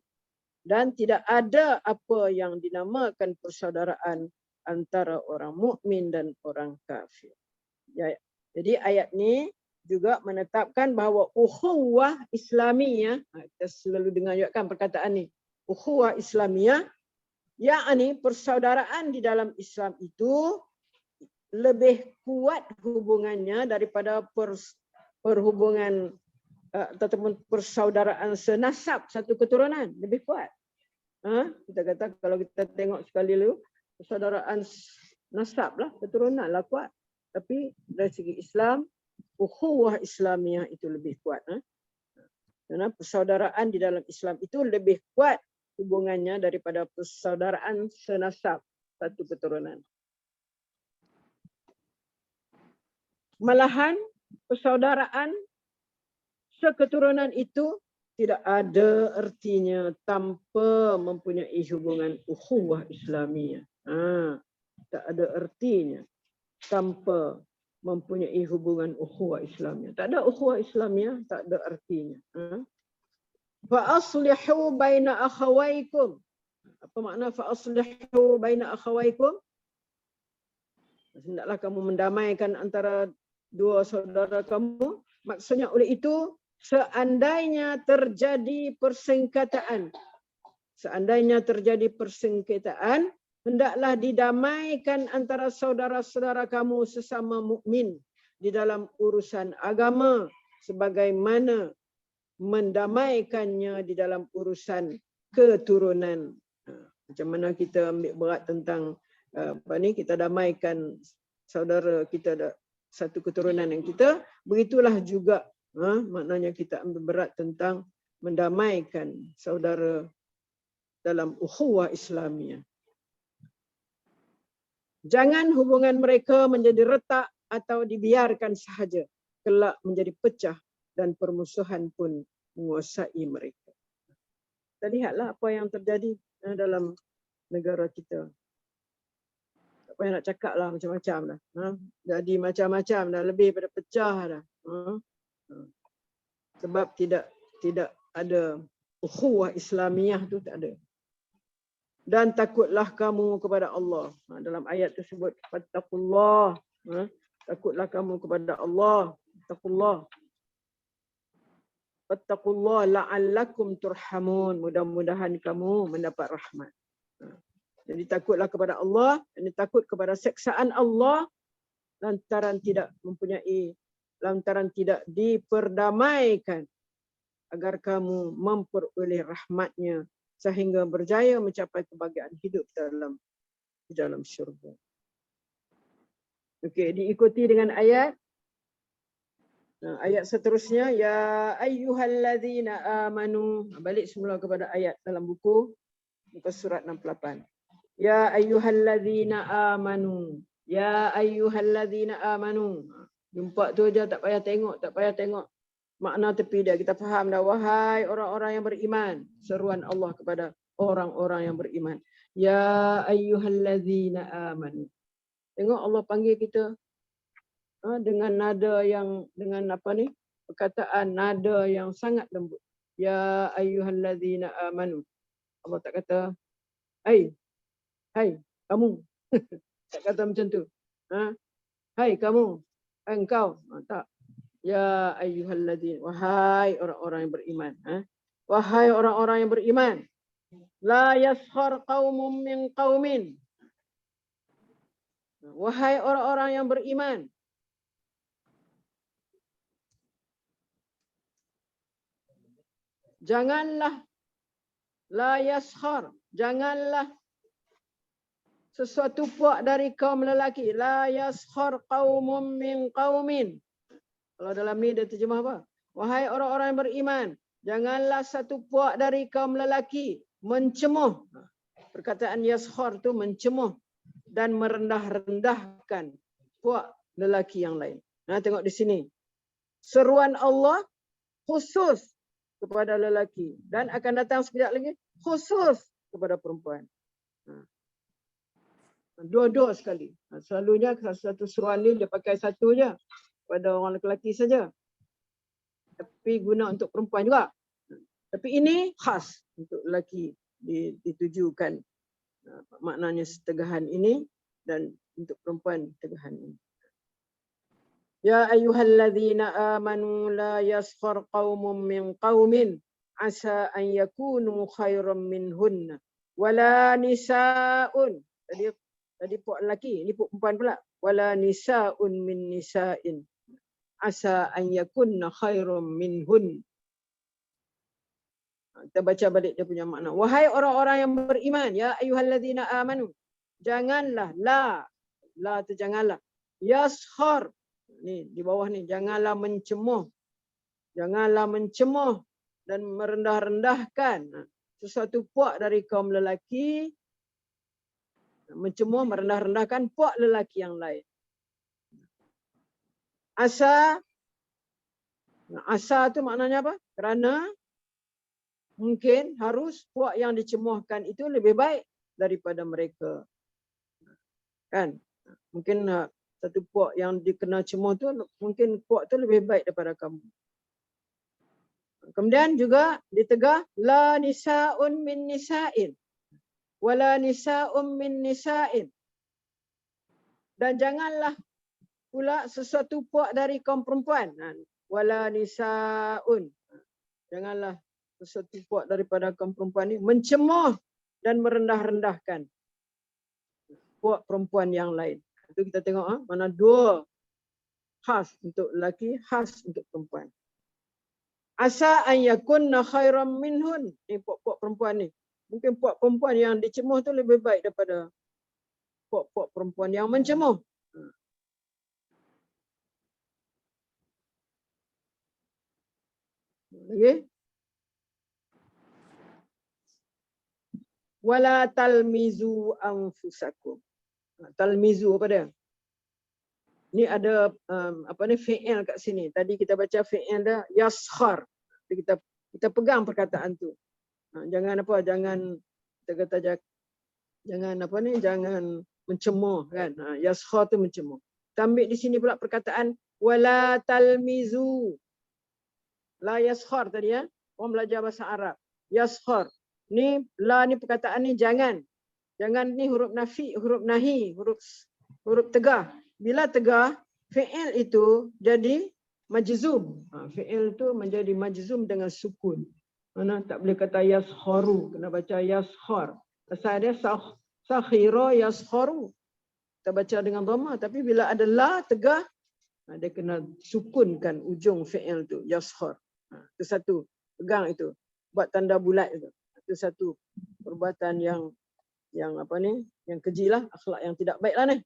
Dan tidak ada apa yang dinamakan persaudaraan antara orang mukmin dan orang kafir. Ya, jadi ayat ni juga menetapkan bahawa ukhuwah Islamiyah, kita selalu dengar juga kan perkataan ni, ukhuwah Islamiyah, yakni persaudaraan di dalam Islam itu lebih kuat hubungannya daripada perhubungan ataupun persaudaraan senasab satu keturunan, lebih kuat. Kita kata kalau kita tengok sekali dulu, persaudaraan nasab lah, keturunan lah kuat. Tapi dari segi Islam, ukhuwah Islamiyah itu lebih kuat. Karena persaudaraan di dalam Islam itu lebih kuat hubungannya daripada persaudaraan senasab satu keturunan. Malahan persaudaraan seketurunan itu tidak ada artinya tanpa mempunyai hubungan ukhuwah Islamiyah. Tak ada artinya tanpa mempunyai hubungan ukhuwah Islamiyah. Tak ada ukhuwah Islamiyah, tak ada artinya. Fa aslihu baina akhawaykum. Apa makna fa aslihu baina akhawaykum? Hendaklah kamu mendamaikan antara dua saudara kamu. Maksudnya oleh itu, seandainya terjadi persengketaan, hendaklah didamaikan antara saudara-saudara kamu sesama mukmin di dalam urusan agama, sebagaimana mendamaikannya di dalam urusan keturunan. Macam mana kita ambil berat tentang kita damaikan saudara kita satu keturunan yang kita, begitulah juga maknanya kita ambil berat tentang mendamaikan saudara dalam ukhuwah Islamiyah. Jangan hubungan mereka menjadi retak atau dibiarkan sahaja, kelak menjadi pecah dan permusuhan pun menguasai mereka. Kita lihatlah apa yang terjadi dalam negara kita. Tak payah nak cakap lah macam-macam dah. Jadi macam-macam dah, lebih pada pecah dah. Sebab tidak ada ukhuwah Islamiyah tu, tak ada. Dan takutlah kamu kepada Allah. Dalam ayat tersebut, fattaqullah. Takutlah kamu kepada Allah. Fattaqullah la'allakum turhamun. Mudah-mudahan kamu mendapat rahmat. Jadi takutlah kepada Allah, dan takut kepada seksaan Allah lantaran tidak diperdamaikan, agar kamu memperoleh rahmatnya sehingga berjaya mencapai kebahagiaan hidup di dalam syurga. Okey, diikuti dengan ayat. Ayat seterusnya, ya ayyuhallazina amanu. Balik semula kepada ayat dalam buku, muka surat 68. Ya ayyuhallazina amanu. Ya ayyuhallazina amanu. Jumpa tu aja, tak payah tengok makna tepi dia. Kita faham dah, wahai orang-orang yang beriman. Seruan Allah kepada orang-orang yang beriman. Ya ayyuhallazina amanu. Tengok Allah panggil kita dengan nada yang, perkataan nada yang sangat lembut. Ya ayyuhallazina amanu. Allah tak kata, hai kamu. Tak kata macam tu. Hai kamu, engkau. Tak. Ya ayyuhalladzina, wahai orang-orang yang beriman. Wahai orang-orang yang beriman. La yaskhar qaumun min qaumin. Wahai orang-orang yang beriman. Janganlah, la yaskhar, janganlah sesuatu puak dari kaum lelaki. La yaskhar qaumun min qaumin. Kalau dalam ni dia terjemah apa? Wahai orang-orang yang beriman, janganlah satu puak dari kaum lelaki mencemuh. Perkataan yaskhar tu mencemuh dan merendah-rendahkan puak lelaki yang lain. Tengok di sini. Seruan Allah khusus kepada lelaki dan akan datang sekejap lagi khusus kepada perempuan. Dua-dua sekali. Selalunya satu seruan ni dia pakai satu je pada orang lelaki saja. Tapi guna untuk perempuan juga. Tapi ini khas untuk lelaki ditujukan maknanya setegahan ini dan untuk perempuan tegahan ini. Ya ayyuhalladzina amanu la yaskhar qaumun min qaumin asa an yakunu khairan minhunna wala nisaun. Tadi puak lelaki, ini puak perempuan pula. Wala nisaun min nisain asa an yakunna khairan minhun. Kita baca balik dia punya makna. Wahai orang-orang yang beriman, ya ayyuhalladzina amanu. Janganlah, la tu janganlah. Yaskhar. Ni di bawah ni, janganlah mencemuh. Janganlah mencemuh dan merendah-rendahkan sesuatu puak dari kaum lelaki. Mencemuh, merendah-rendahkan puak lelaki yang lain. Asa tu maknanya apa? Kerana mungkin harus puak yang dicemuhkan itu lebih baik daripada mereka. Kan? Mungkin satu puak yang dikena cemuh tu, mungkin puak tu lebih baik daripada kamu. Kemudian juga ditegah, la nisa'un min nisa'in. Wala nisa'un min nisa'in. Dan janganlah pula sesuatu puak dari kaum perempuan. Wala nisa'un. Janganlah sesuatu puak daripada kaum perempuan ini mencemuh dan merendah-rendahkan puak perempuan yang lain. Itu kita tengok mana dua khas untuk lelaki, khas untuk perempuan. Asa an yakunna khairan minhun. Ni puak-puak perempuan ni. Mungkin puak perempuan yang dicemuh tu lebih baik daripada puak-puak perempuan yang mencemuh. Okey. Wala talmizu anfusakum. Talmizu apa dia? Ni ada fi'il kat sini. Tadi kita baca fi'il dah yaskhar. Kita pegang perkataan tu. Jangan kita kata jangan mencemuh kan. Yaskhar tu mencemuh. Kita ambil di sini pula perkataan wala talmizu. La yaskhar tadi ya. Orang belajar bahasa Arab. Yaskhar. Ni la ni perkataan ni jangan. Jangan ni huruf nafi, huruf nahi, huruf tegah. Bila tegah, fi'il itu jadi majzum. Fi'il itu menjadi majzum dengan sukun. Mana tak boleh kata yaskharu, kena baca yaskhar. Asal dia sakhira yaskharu. Kita baca dengan dhamma, tapi bila ada la tegah, dia kena sukunkan ujung fi'il itu, yaskhar. Itu satu, pegang itu. Buat tanda bulat itu. Itu satu perbuatan yang keji lah, akhlak yang tidak baik lah ni.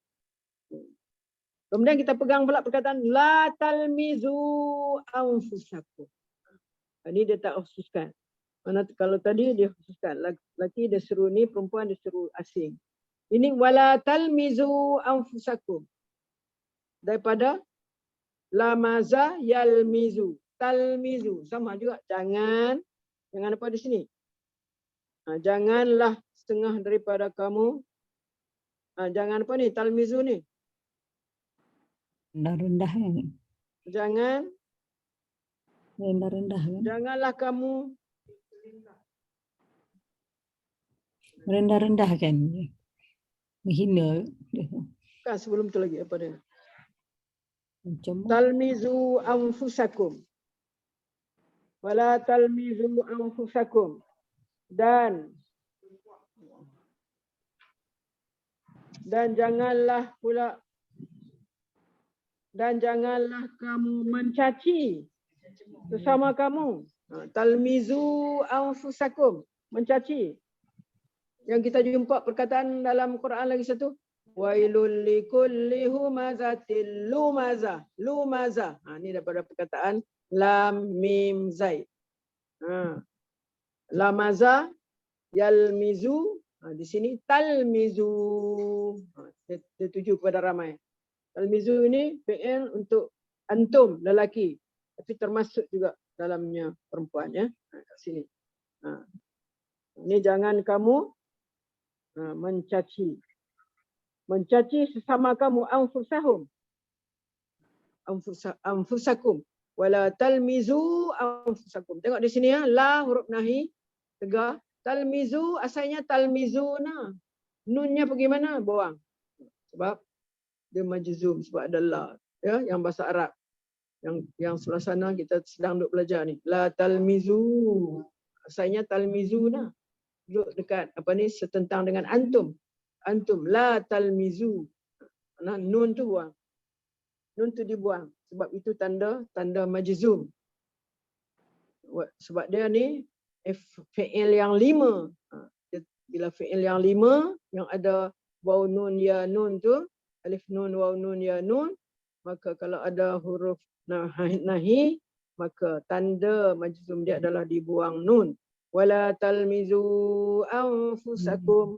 Kemudian kita pegang pula perkataan la talmizu anfusakum. Ini dia tak khususkan. Mana kalau tadi dia khususkan, lelaki dia seru ni, perempuan dia seru asing. Ini wala talmizu anfusakum. Daripada lamaza yalmizu, talmizu sama juga. Jangan apa di sini? Janganlah setengah daripada kamu. Jangan apa ni? Talmizu ni. Rendah-rendah kan? Jangan. Rendah-rendah kan? Janganlah kamu. Rendah-rendah kan? Menghina. Bukan sebelum tu lagi apa dia? Macam Talmizu anfusakum. Wala talmizu anfusakum. Dan janganlah kamu mencaci sesama kamu. Talmizu anfusakum, mencaci. Yang kita jumpa perkataan dalam Quran lagi satu, wailul likulli humazatil lumazah. Lumazah. Ini daripada perkataan lam mim zai. Lamaza yalmizu. Di sini talmizu. Dia tuju kepada ramai. Talmizu ini fi'il untuk antum, lelaki. Tapi termasuk juga dalamnya perempuan ya. Kat sini. Ini jangan kamu mencaci. mencaci sesama kamu anfusakum wala talmizu anfusakum. Tengok di sini ya, la huruf nahi tegah. Talmizu asalnya talmizuna. Nunnya pergi mana? Buang. Sebab dia majzum sebab ada la, ya, yang bahasa Arab. Yang sebelah sana kita sedang duk belajar ni. La talmizu. Asalnya talmizuna. Duduk dekat apa ni, setentang dengan antum. Antum la talmizu. Nah, nun tu buang. Nun tu dibuang sebab itu tanda majzum. Sebab dia ni fi'il yang 5. Bila fi'il yang 5 yang ada waw nun ya nun tu, alif nun waw nun ya nun, maka kalau ada huruf nahi maka tanda majzum dia adalah dibuang nun. Wala talmizu anfusakum.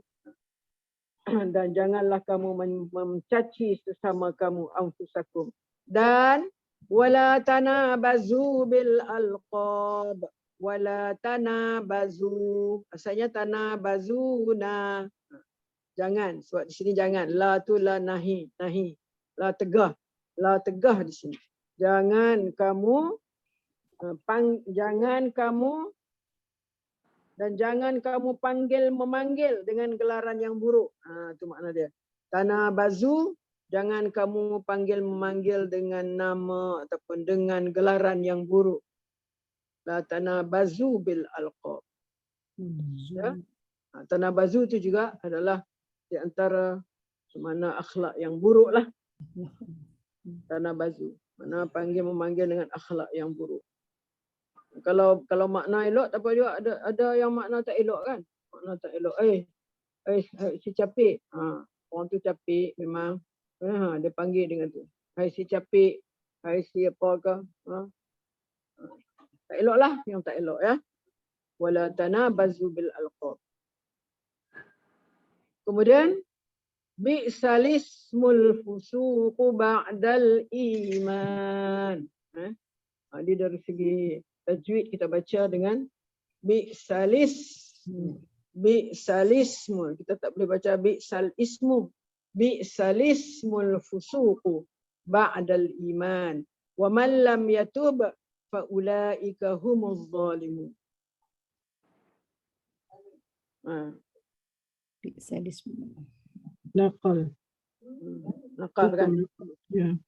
Dan janganlah kamu mencaci sesama kamu anfusakum. Dan wala tanabazu bil alqab. Wala tanabazu. Asalnya tanabazuna. Jangan. Sebab di sini jangan. La tu la nahi. Nahi. La tegah. La tegah di sini. Jangan kamu dan jangan kamu memanggil dengan gelaran yang buruk. Itu makna dia. Tanabazu, jangan kamu memanggil dengan nama ataupun dengan gelaran yang buruk. La tanabazu bil alqab. Ya? Tanabazu itu juga adalah di antara mana akhlak yang buruk lah. Tanabazu. Mana memanggil dengan akhlak yang buruk. Kalau makna elok tak apa juga, ada yang makna tak elok kan. Makna tak elok. Si capik. Orang tu capik memang. Dia panggil dengan tu. Hai si capik. Hai si apa ke. Tak elok lah yang tak elok ya. Wala tanabazu bil alqab. Kemudian bi'salismul fusuqu ba'dal iman. Dia dari segi tajwid kita baca dengan bi'salismu. Kita tak boleh baca bi'salismu. Bi'salismul fusuqu ba'dal iman. Wa man lam yatub fa ulaika humuz zalimun. Bi'salismu. Naqal. Nakal kan? Ya.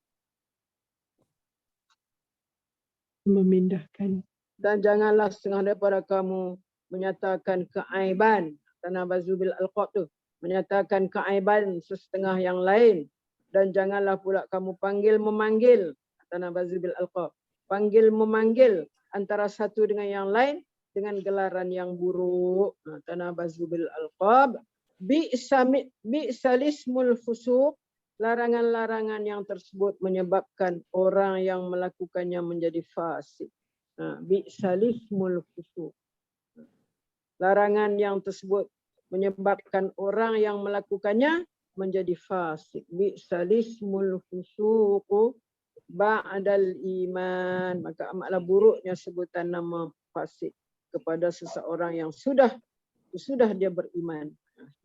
Memindahkan. Dan janganlah setengah daripada kamu menyatakan keaiban. Tanabazu bil alqab tu. Menyatakan keaiban sesetengah yang lain. Dan janganlah pula kamu memanggil. Tanabazu bil alqab. Memanggil antara satu dengan yang lain dengan gelaran yang buruk. Tanabazu bil alqab. Bi'salismul fusuq. Larangan-larangan yang tersebut menyebabkan orang yang melakukannya menjadi fasik. Bi'salismul fusuq. Larangan yang tersebut menyebabkan orang yang melakukannya menjadi fasik. Bi'salismul fusuq ba'dal iman. Maka amatlah buruknya sebutan nama fasik kepada seseorang yang sudah dia beriman.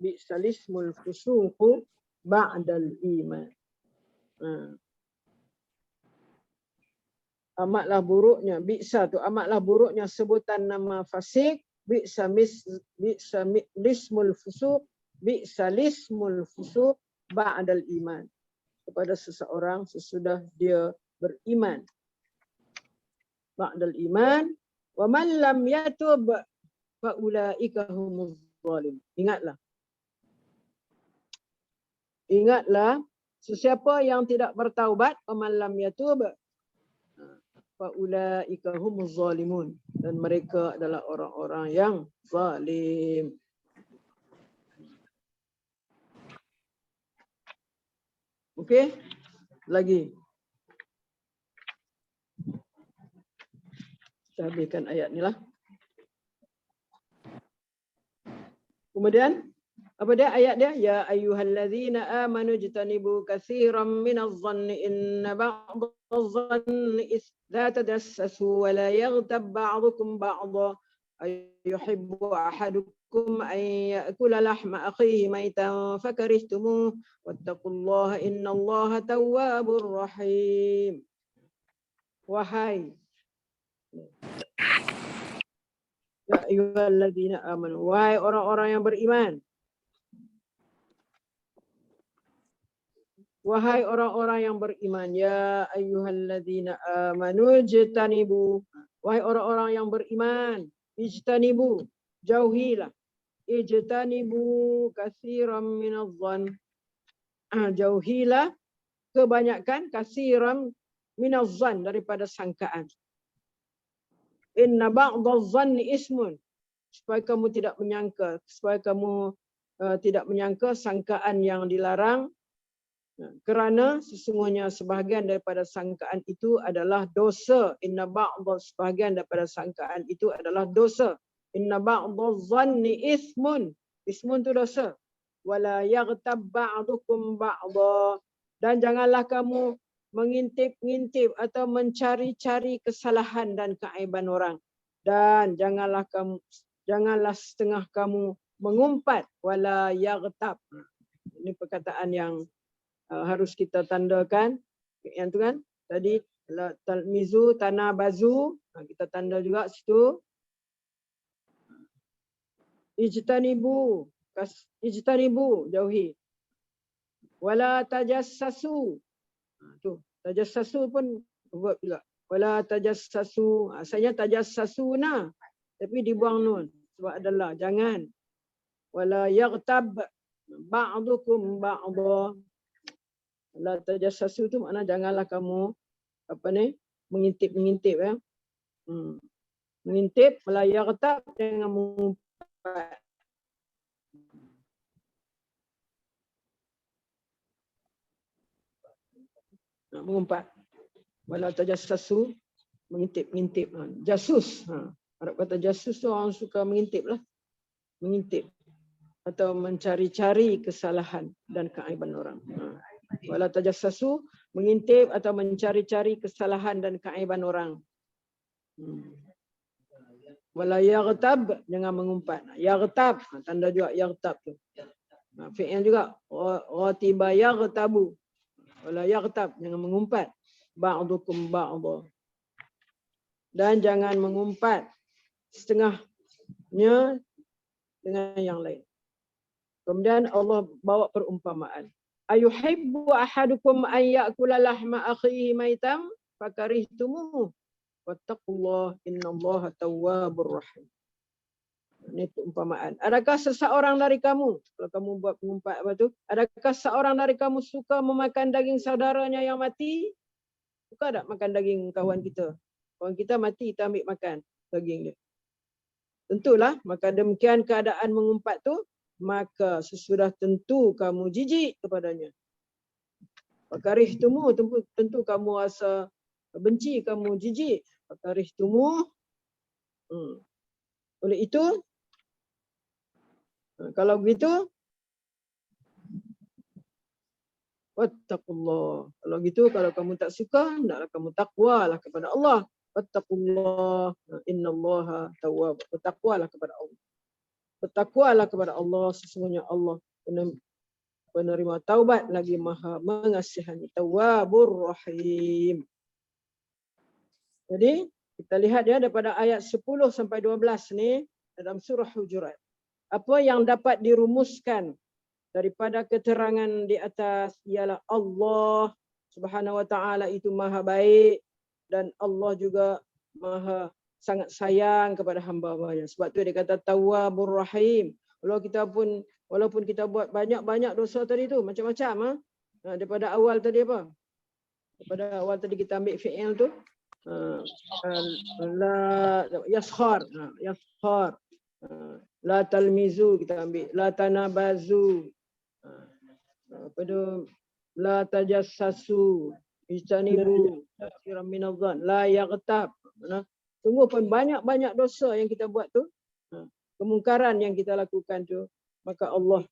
Bi'salismul fusuq ba'dal iman. Amatlah buruknya, bi'sa tu amatlah buruknya sebutan nama fasik. Bi'salismul fusuq ba'dal iman. Kepada seseorang sesudah dia beriman. Ba'dal iman. Wa man lam yatub fa ulaika humuz zalimun. Ingatlah, sesiapa yang tidak bertaubat, wa man lam yatub fa ulaika humuz zalimun. Dan mereka adalah orang-orang yang zalim. Okey? Lagi. Kita habiskan ayat ni lah. Kemudian apa dia ayat dia? Ya ayyuhallazina amanu jtanibu katsiran minadh-dhanni inna ba'dadh-dhanni la tadassasu wa la yaghtab ba'dukum ba'dha ayyuhibbu ahadukum أن يأكل لحم أخيه ميتا فكرهتموه واتقوا الله إن الله تواب رحيم. Wahai ya ayyuhalladzina amanu, wahai orang-orang yang beriman. Wahai orang-orang yang beriman, ya ayyuhalladzina amanu ijtanibu. Wahai orang-orang yang beriman, ijtanibu, jauhilah. Ijtanibu katsiran minadh-dhann. Jauhilah kebanyakan katsiran minadh-dhann, daripada sangkaan. Inna ba'dadh-dhanni ismun. Supaya kamu tidak menyangka, tidak menyangka sangkaan yang dilarang. Kerana sesungguhnya sebahagian daripada sangkaan itu adalah dosa. Inna ba'dadh, sebahagian daripada sangkaan itu adalah dosa. Inna ba'dadh-dhanni ismun. Ismun itu dosa. Wala yaghtab ba'dukum ba'dha. Dan janganlah kamu mengintip-ngintip atau mencari-cari kesalahan dan keaiban orang. Dan janganlah setengah kamu mengumpat. Wala yaghtab. Ini perkataan yang harus kita tandakan. Yang tu kan tadi talmizu tanabazu, kita tanda juga situ. Ijtanibu, jauhi. Wala tajassasu. Tu tajassasu pun verb juga. Wala tajassasu, asalnya tajassasuna tapi dibuang nun sebab adalah jangan. Wala yaghtab ba'dukum ba'dha. La tajassasu tu makna janganlah kamu mengintip ya. Mengintip, wala yaghtab, jangan mengumpat. Mengumpat. Wala tajassasu, mengintip. Jasus. Arab kata jasus tu orang suka mengintip lah. Mengintip atau mencari-cari kesalahan dan keaiban orang. Wala tajassasu, mengintip atau mencari-cari kesalahan dan keaiban orang. Wala yaghtab, jangan mengumpat. Yaghtab, tanda juga yaghtab tu. Fi'il juga. Ghatiba yaghtabu. Wala yaghtab, jangan mengumpat. Ba'dukum ba'dha. Dan jangan mengumpat setengahnya dengan yang lain. Kemudian Allah bawa perumpamaan. Ayuhibbu ahadukum an ya'kula lahma akhihi maitam fakarihtumuh wattaqullah innallaha tawwabur rahim. Ini perumpamaan. Adakah seseorang dari kamu, kalau kamu buat pengumpat apa tu, adakah seorang dari kamu suka memakan daging saudaranya yang mati? Suka tak makan daging kawan kita? Kawan kita mati, kita ambil makan daging dia. Tentulah, maka demikian keadaan mengumpat tu, maka sesudah tentu kamu jijik kepadanya. Fakarihtumu, tentu kamu rasa benci, kamu jijik. Fakarihtumu. Oleh itu, kalau begitu, wattaqullah. Kalau gitu, kalau kamu tak suka, hendaklah kamu takwalah kepada Allah. Wattaqullah, innallaha tawwab. Bertakwalah kepada Allah. Bertakwalah kepada Allah, sesungguhnya Allah penerima taubat lagi maha mengasihani. Tawwabur rahim. Jadi kita lihat ya daripada ayat 10 sampai 12 ni dalam surah Hujurat. Apa yang dapat dirumuskan daripada keterangan di atas ialah Allah Subhanahu wa taala itu maha baik dan Allah juga maha sangat sayang kepada hamba-hambanya. Sebab tu dia kata Tawwabur Rahim. Walaupun kita buat banyak-banyak dosa tadi tu, macam-macam daripada awal tadi apa? Daripada awal tadi kita ambil fi'il tu. La yaskhar, la talmizu kita ambil, la tanabazu. Apa tu? La tajassasu, ijtanibu katsiran minadh-dhann, la yaghtab. Sungguh pun banyak-banyak dosa yang kita buat tu, kemungkaran yang kita lakukan tu, maka Allah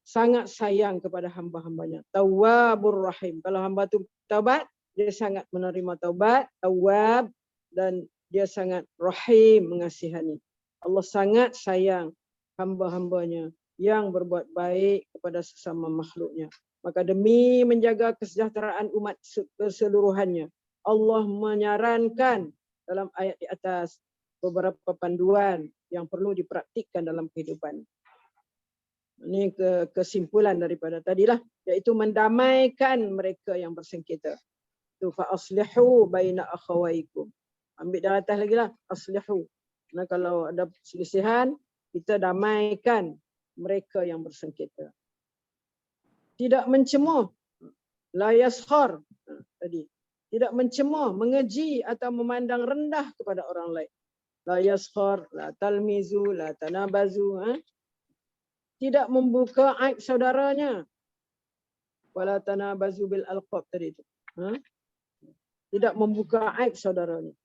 sangat sayang kepada hamba-hambanya. Tawwabur Rahim. Kalau hamba tu taubat, dia sangat menerima taubat, tawwab, dan dia sangat rahim, mengasihani. Allah sangat sayang hamba-hambanya yang berbuat baik kepada sesama makhluknya. Maka demi menjaga kesejahteraan umat keseluruhannya, Allah menyarankan dalam ayat di atas beberapa panduan yang perlu dipraktikkan dalam kehidupan. Ini kesimpulan daripada tadilah, iaitu mendamaikan mereka yang bersengketa. Tu fa aslihu baina akhawaikum. Ambil dari atas lagi lah, aslihu. Nah, kalau ada perselisihan, kita damaikan mereka yang bersengketa. Tidak mencemuh, la yaskhar tadi. Tidak mencemuh, mengeji atau memandang rendah kepada orang lain. La yaskhar, la talmizu, la tanabazu. Tidak membuka aib saudaranya. Wala tanabazu bil alqab tadi itu. Tidak membuka aib saudaranya.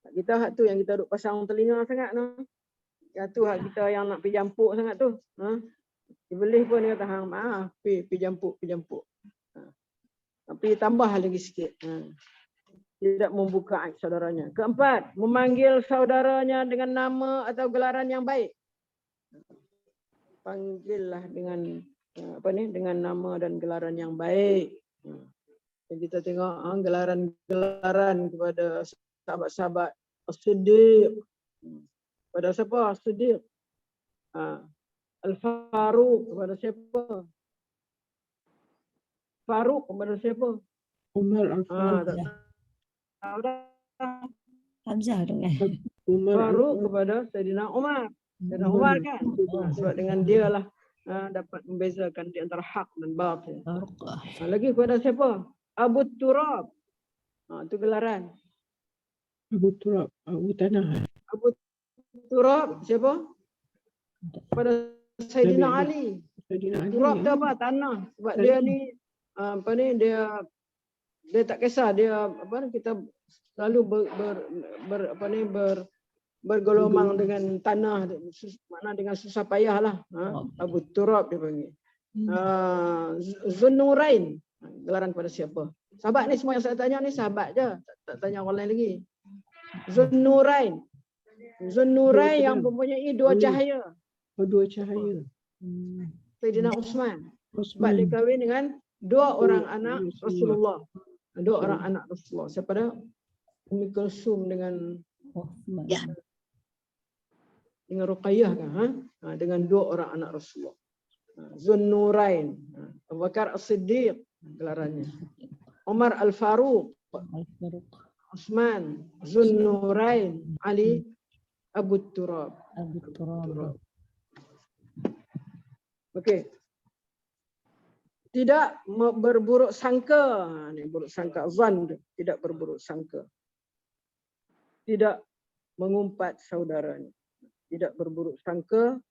Kita hak tu yang kita duk pasang telinga sangat tu. Ya tu hak kita yang nak pergi jampuk sangat tu. Dibeli pun dia kata hang maaf pergi jampuk. Tapi tambah lagi sikit. Tidak membuka aib saudaranya. Keempat, memanggil saudaranya dengan nama atau gelaran yang baik. Panggillah dengan dengan nama dan gelaran yang baik. Kita tengok gelaran-gelaran kepada sahabat-sahabat As-Siddiq. Pada siapa? As-Siddiq. Al-Faruq kepada siapa? Faruq kepada siapa? Umar Al-Faruq. Hamzah tu kan. Faruq kepada Saidina Umar. Saidina Umar kan? Sebab dengan dia lah dapat membezakan di antara hak dan batil. Lagi kepada siapa? Abu Turab. Itu gelaran. Abu Turab, Abu Tanah. Abu Turab siapa? Pada Saidina Ali. Saidina Ali. Turab tu apa? Tanah. Sebab dia ni dia tak kisah dia kita selalu bergelomang dengan tanah, makna dengan susah payah lah. Abu Turab dia panggil. Zunnurain, gelaran kepada siapa? Sahabat ni semua yang saya tanya ni sahabat je, tak tanya orang lain lagi. Zunnurain yang mempunyai dua cahaya. Dua cahaya. Sayyidina Utsman. Sebab dia kahwin dengan dua orang anak Rasulullah. Dua orang anak Rasulullah. Siapa dia? Ummi Kulsum dengan dengan Ruqayyah kan? Dengan dua orang anak Rasulullah. Zunnurain. Abu Bakar As-Siddiq gelarannya. Umar Al-Faruq. Utsman, Zunnurain, Ali, Abu Turab. Okey. Tidak berburuk sangka. Ini buruk sangka. Zan. Tidak berburuk sangka. Tidak mengumpat saudaranya. Tidak berburuk sangka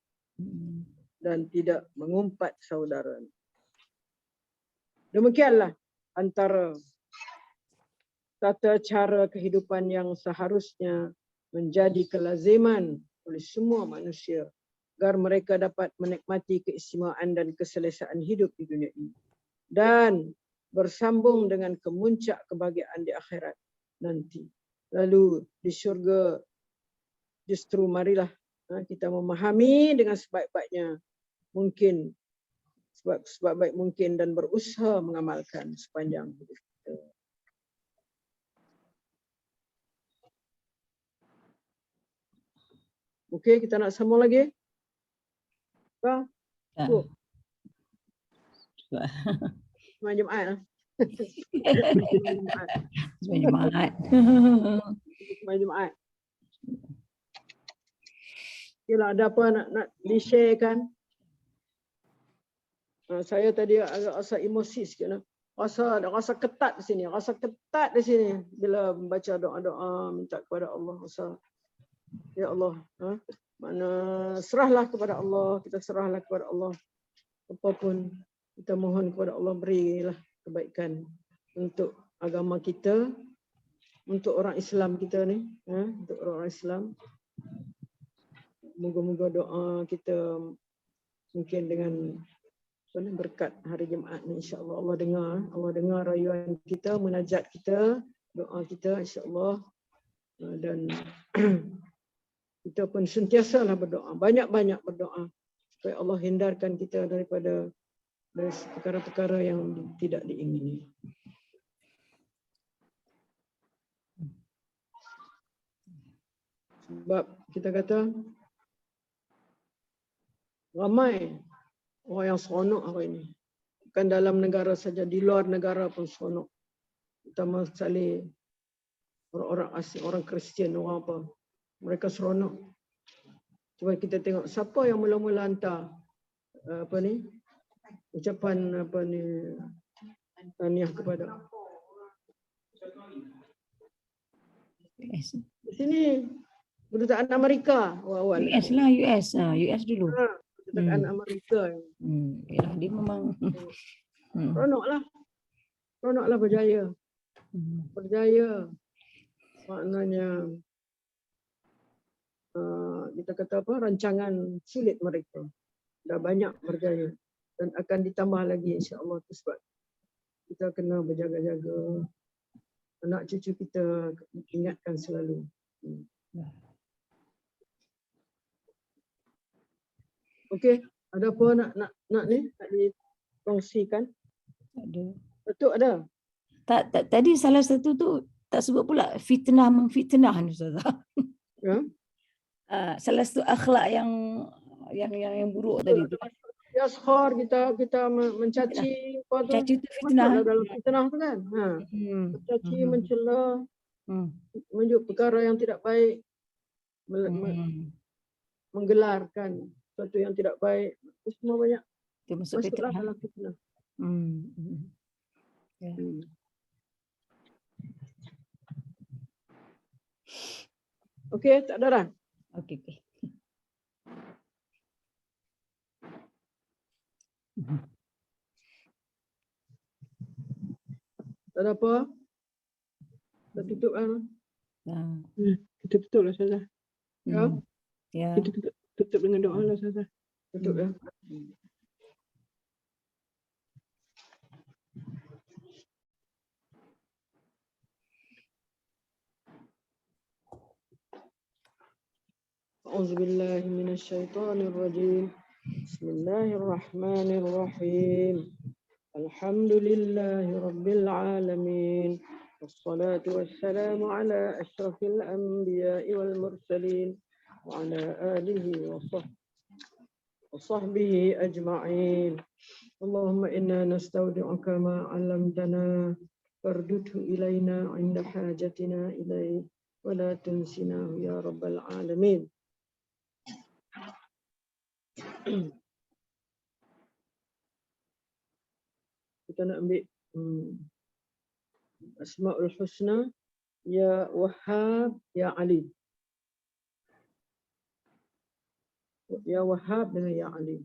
dan tidak mengumpat saudaranya. Demikianlah antara tata cara kehidupan yang seharusnya menjadi kelaziman oleh semua manusia agar mereka dapat menikmati keistimewaan dan keselesaan hidup di dunia ini dan bersambung dengan kemuncak kebahagiaan di akhirat nanti. Lalu di syurga justru marilah kita memahami dengan sebaik-baiknya mungkin, sebaik-baik mungkin dan berusaha mengamalkan sepanjang hidup kita. Okey, kita nak sambung lagi. Semain Jumaat lah. Semain Jumaat. Okeylah, ada apa nak di-sharekan? Saya tadi agak rasa emosi sikit. Rasa ketat di sini. Rasa ketat di sini bila membaca doa-doa minta kepada Allah. Ya Allah, mana serahlah kepada Allah, kita serahlah kepada Allah. Apapun kita mohon kepada Allah, berilah kebaikan untuk agama kita, untuk orang Islam kita ni, untuk orang Islam. Moga-moga doa kita mungkin dengan berkat hari Jumaat ni, insya-Allah Allah dengar rayuan kita, munajat kita, doa kita, insya-Allah. Dan kita pun sentiasalah berdoa, banyak-banyak berdoa supaya Allah hindarkan kita daripada perkara-perkara yang tidak diingini. Sebab kita kata ramai orang yang seronok hari ini. Bukan dalam negara saja, di luar negara pun seronok. Terutama sekali orang-orang asing, orang Kristian, orang apa. Mereka seronok. Cuba kita tengok siapa yang mula-mula hantar ucapan tahniah kepada. US. Di sini kedutaan Amerika awal-awal. US lah, US. US dulu. Kedutaan Amerika. Ya, dia memang Seronoklah berjaya. Berjaya maknanya kita kata apa, rancangan sulit mereka dah banyak berjaya dan akan ditambah lagi insya-Allah. Sebab kita kena berjaga-jaga, anak cucu kita ingatkan selalu. Okey, ada apa nak ni nak dikongsikan? ada. Betul ada. Tadi salah satu tu tak sebut pula fitnah memfitnah ni Ustazah. Ya. Salah satu akhlak yang buruk tadi tu. Yaskhar kita mencaci apa tu? Caci tu fitnah. Masuklah dalam fitnah tu kan. Mencaci, mencela, menunjuk perkara yang tidak baik, menggelarkan sesuatu yang tidak baik. Itu semua banyak. Itu masuk Masuklah fitnah. dalam fitnah. Ya. Okey, tak ada dah. Okey. Tak ada apa? Dah tutup kan? Kita tutup lah Ustazah. Ya. Ya. Kita tutup dengan doa lah Ustazah. Tutup ya. أعوذ بالله من الشيطان الرجيم. بسم الله الرحمن الرحيم. الحمد لله رب العالمين. والصلاة والسلام على أشرف الأنبياء والمرسلين وعلى آله وصحبه أجمعين. اللهم إنا نستودعك ما علمتنا فاردده إلينا عند حاجتنا إليه ولا تنسناه يا رب العالمين. Kita nak ambil Asmaul Husna, Ya Wahhab, Ya Alim. Ya Wahhab dengan Ya Alim.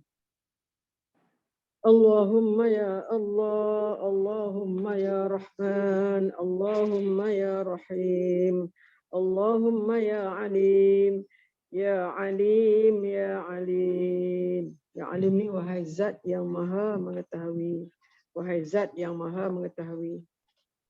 Allahumma ya Allah, Allahumma ya Rahman, Allahumma ya Rahim, Allahumma ya Alim, Ya Alim, Ya Alim. Ya Alim ni wahai Zat yang Maha mengetahui. Wahai Zat yang Maha mengetahui.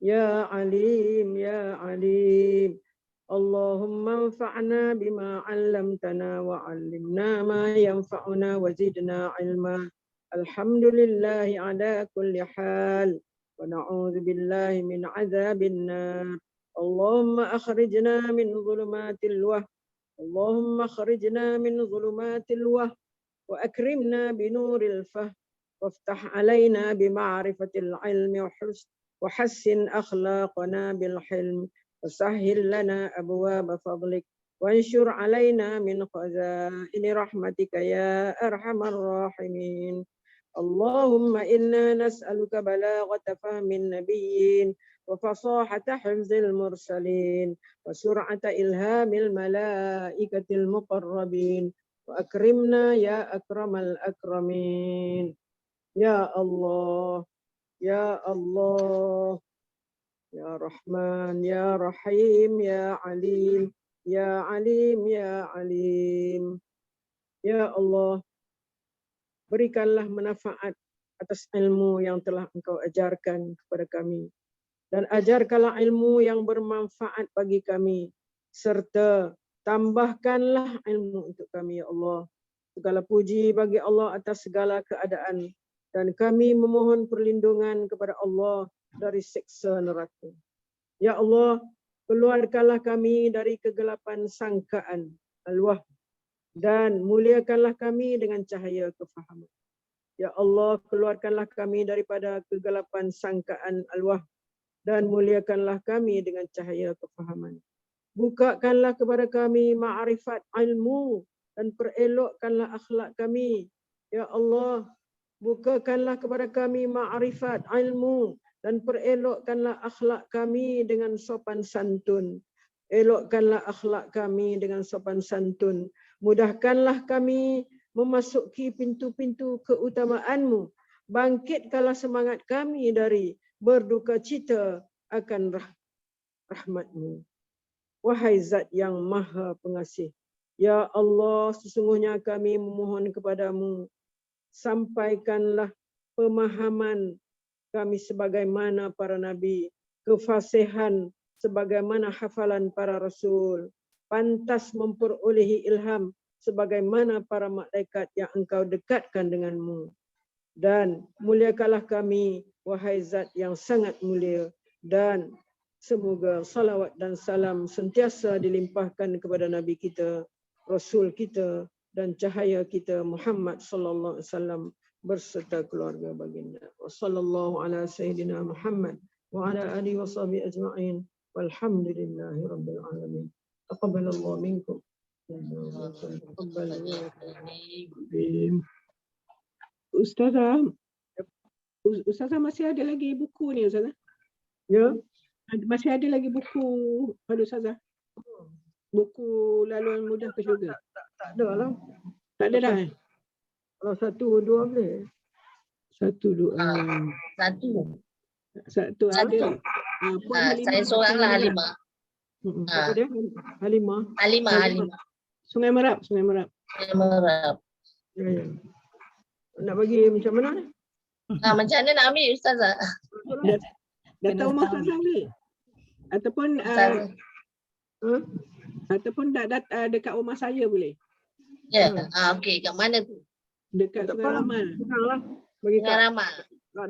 Ya Alim, Ya Alim. Allahumma anfa'na bima 'allamtana wa 'allimna ma yanfa'una wa zidna 'ilma. Alhamdulillahi ala kulli hal. Wa na'udzu billahi min 'adzabin nar. Allahumma akhrijna min dhulumatil wahm. Allahumma akhrijna min dhulumatil wahm wa akrimna bi nuril fahm. وافتح علينا بمعرفة العلم وحسن أخلاقنا بالحلم وسهل لنا أبواب فضلك وانشر علينا من خزائن رحمتك يا أرحم الراحمين. اللهم إنا نسألك بلاغة فهم النبيين وفصاحة حفظ المرسلين وسرعة إلهام الملائكة المقربين وأكرمنا يا أكرم الأكرمين. Ya Allah, Ya Allah, Ya Rahman, Ya Rahim, Ya Alim, Ya Alim, Ya Alim. Ya Allah, berikanlah manfaat atas ilmu yang telah Engkau ajarkan kepada kami. Dan ajarkanlah ilmu yang bermanfaat bagi kami. Serta Tambahkanlah ilmu untuk kami, ya Allah. Segala puji bagi Allah atas segala keadaan. Dan kami memohon perlindungan kepada Allah dari siksa neraka. Ya Allah, keluarkanlah kami dari kegelapan sangkaan, al-wahm, dan muliakanlah kami dengan cahaya kefahaman. Ya Allah, keluarkanlah kami daripada kegelapan sangkaan al-wahm dan muliakanlah kami dengan cahaya kefahaman. Bukakanlah kepada kami ma'rifat ilmu dan perelokkanlah akhlak kami. Ya Allah, bukakanlah kepada kami ma'rifat ilmu dan perelokkanlah akhlak kami dengan sopan santun. Elokkanlah akhlak kami dengan sopan santun. Mudahkanlah kami memasuki pintu-pintu keutamaanmu. Bangkitkanlah semangat kami dari berduka cita akan rahmatmu. Wahai Zat yang Maha Pengasih, Ya Allah, sesungguhnya kami memohon kepadamu, sampaikanlah pemahaman kami sebagaimana para nabi, kefasihan sebagaimana hafalan para rasul, pantas memperolehi ilham sebagaimana para malaikat yang engkau dekatkan denganmu. Dan muliakanlah kami, wahai Zat yang sangat mulia, dan semoga salawat dan salam sentiasa dilimpahkan kepada Nabi kita, Rasul kita, dan cahaya kita Muhammad sallallahu alaihi wasallam berserta keluarga baginda. Wa sallallahu ala sayyidina Muhammad wa ala alihi wa sahbihi ajma'in. Walhamdulillahi rabbil alamin. Taqabbalallahu minkum. Ustazah masih ada lagi buku ni, Ustazah? Ya. Masih ada lagi buku pada Ustazah? Buku Laluan Mudah ke Syurga? Tak ada lah. Tak ada dah? Kalau 1, 2 boleh. 1, 2. Satu ada. Saya seorang lah Halimah. Apa dia? Halimah. Sungai Merap. Ya, ya. Nak bagi macam mana ni? Macam mana nak ambil Ustazah? Dah tahu rumah Ustazah ni? Ataupun ataupun dekat rumah saya boleh? Ya, okey. Kat mana tu? Dekat Sungai Ramal. Senanglah. Bagi Sungai Kak Ramal.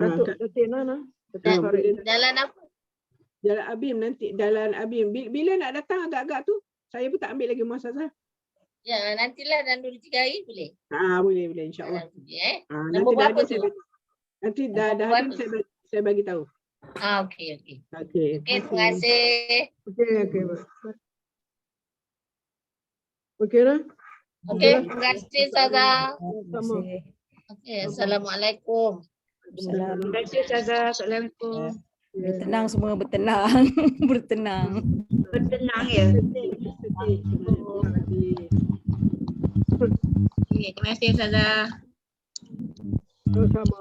Datuk Nana. Jalan apa? Jalan Abim nanti. Jalan Abim. Bila nak datang agak-agak tu, saya pun tak ambil lagi rumah Ustazah. Ya, nantilah dalam 2-3 hari boleh. Boleh insya-Allah. Nombor berapa tu? Nanti dah ada saya bagi tahu. Okey. Okey. Terima kasih. Okey. Okey dah? Okey, terima kasih Ustazah. Sama. Okey, Assalamualaikum. Salam. Terima kasih Ustazah. Assalamualaikum. Bertenang semua, bertenang. Bertenang. Bertenang ya. Terima kasih Ustazah. Sama.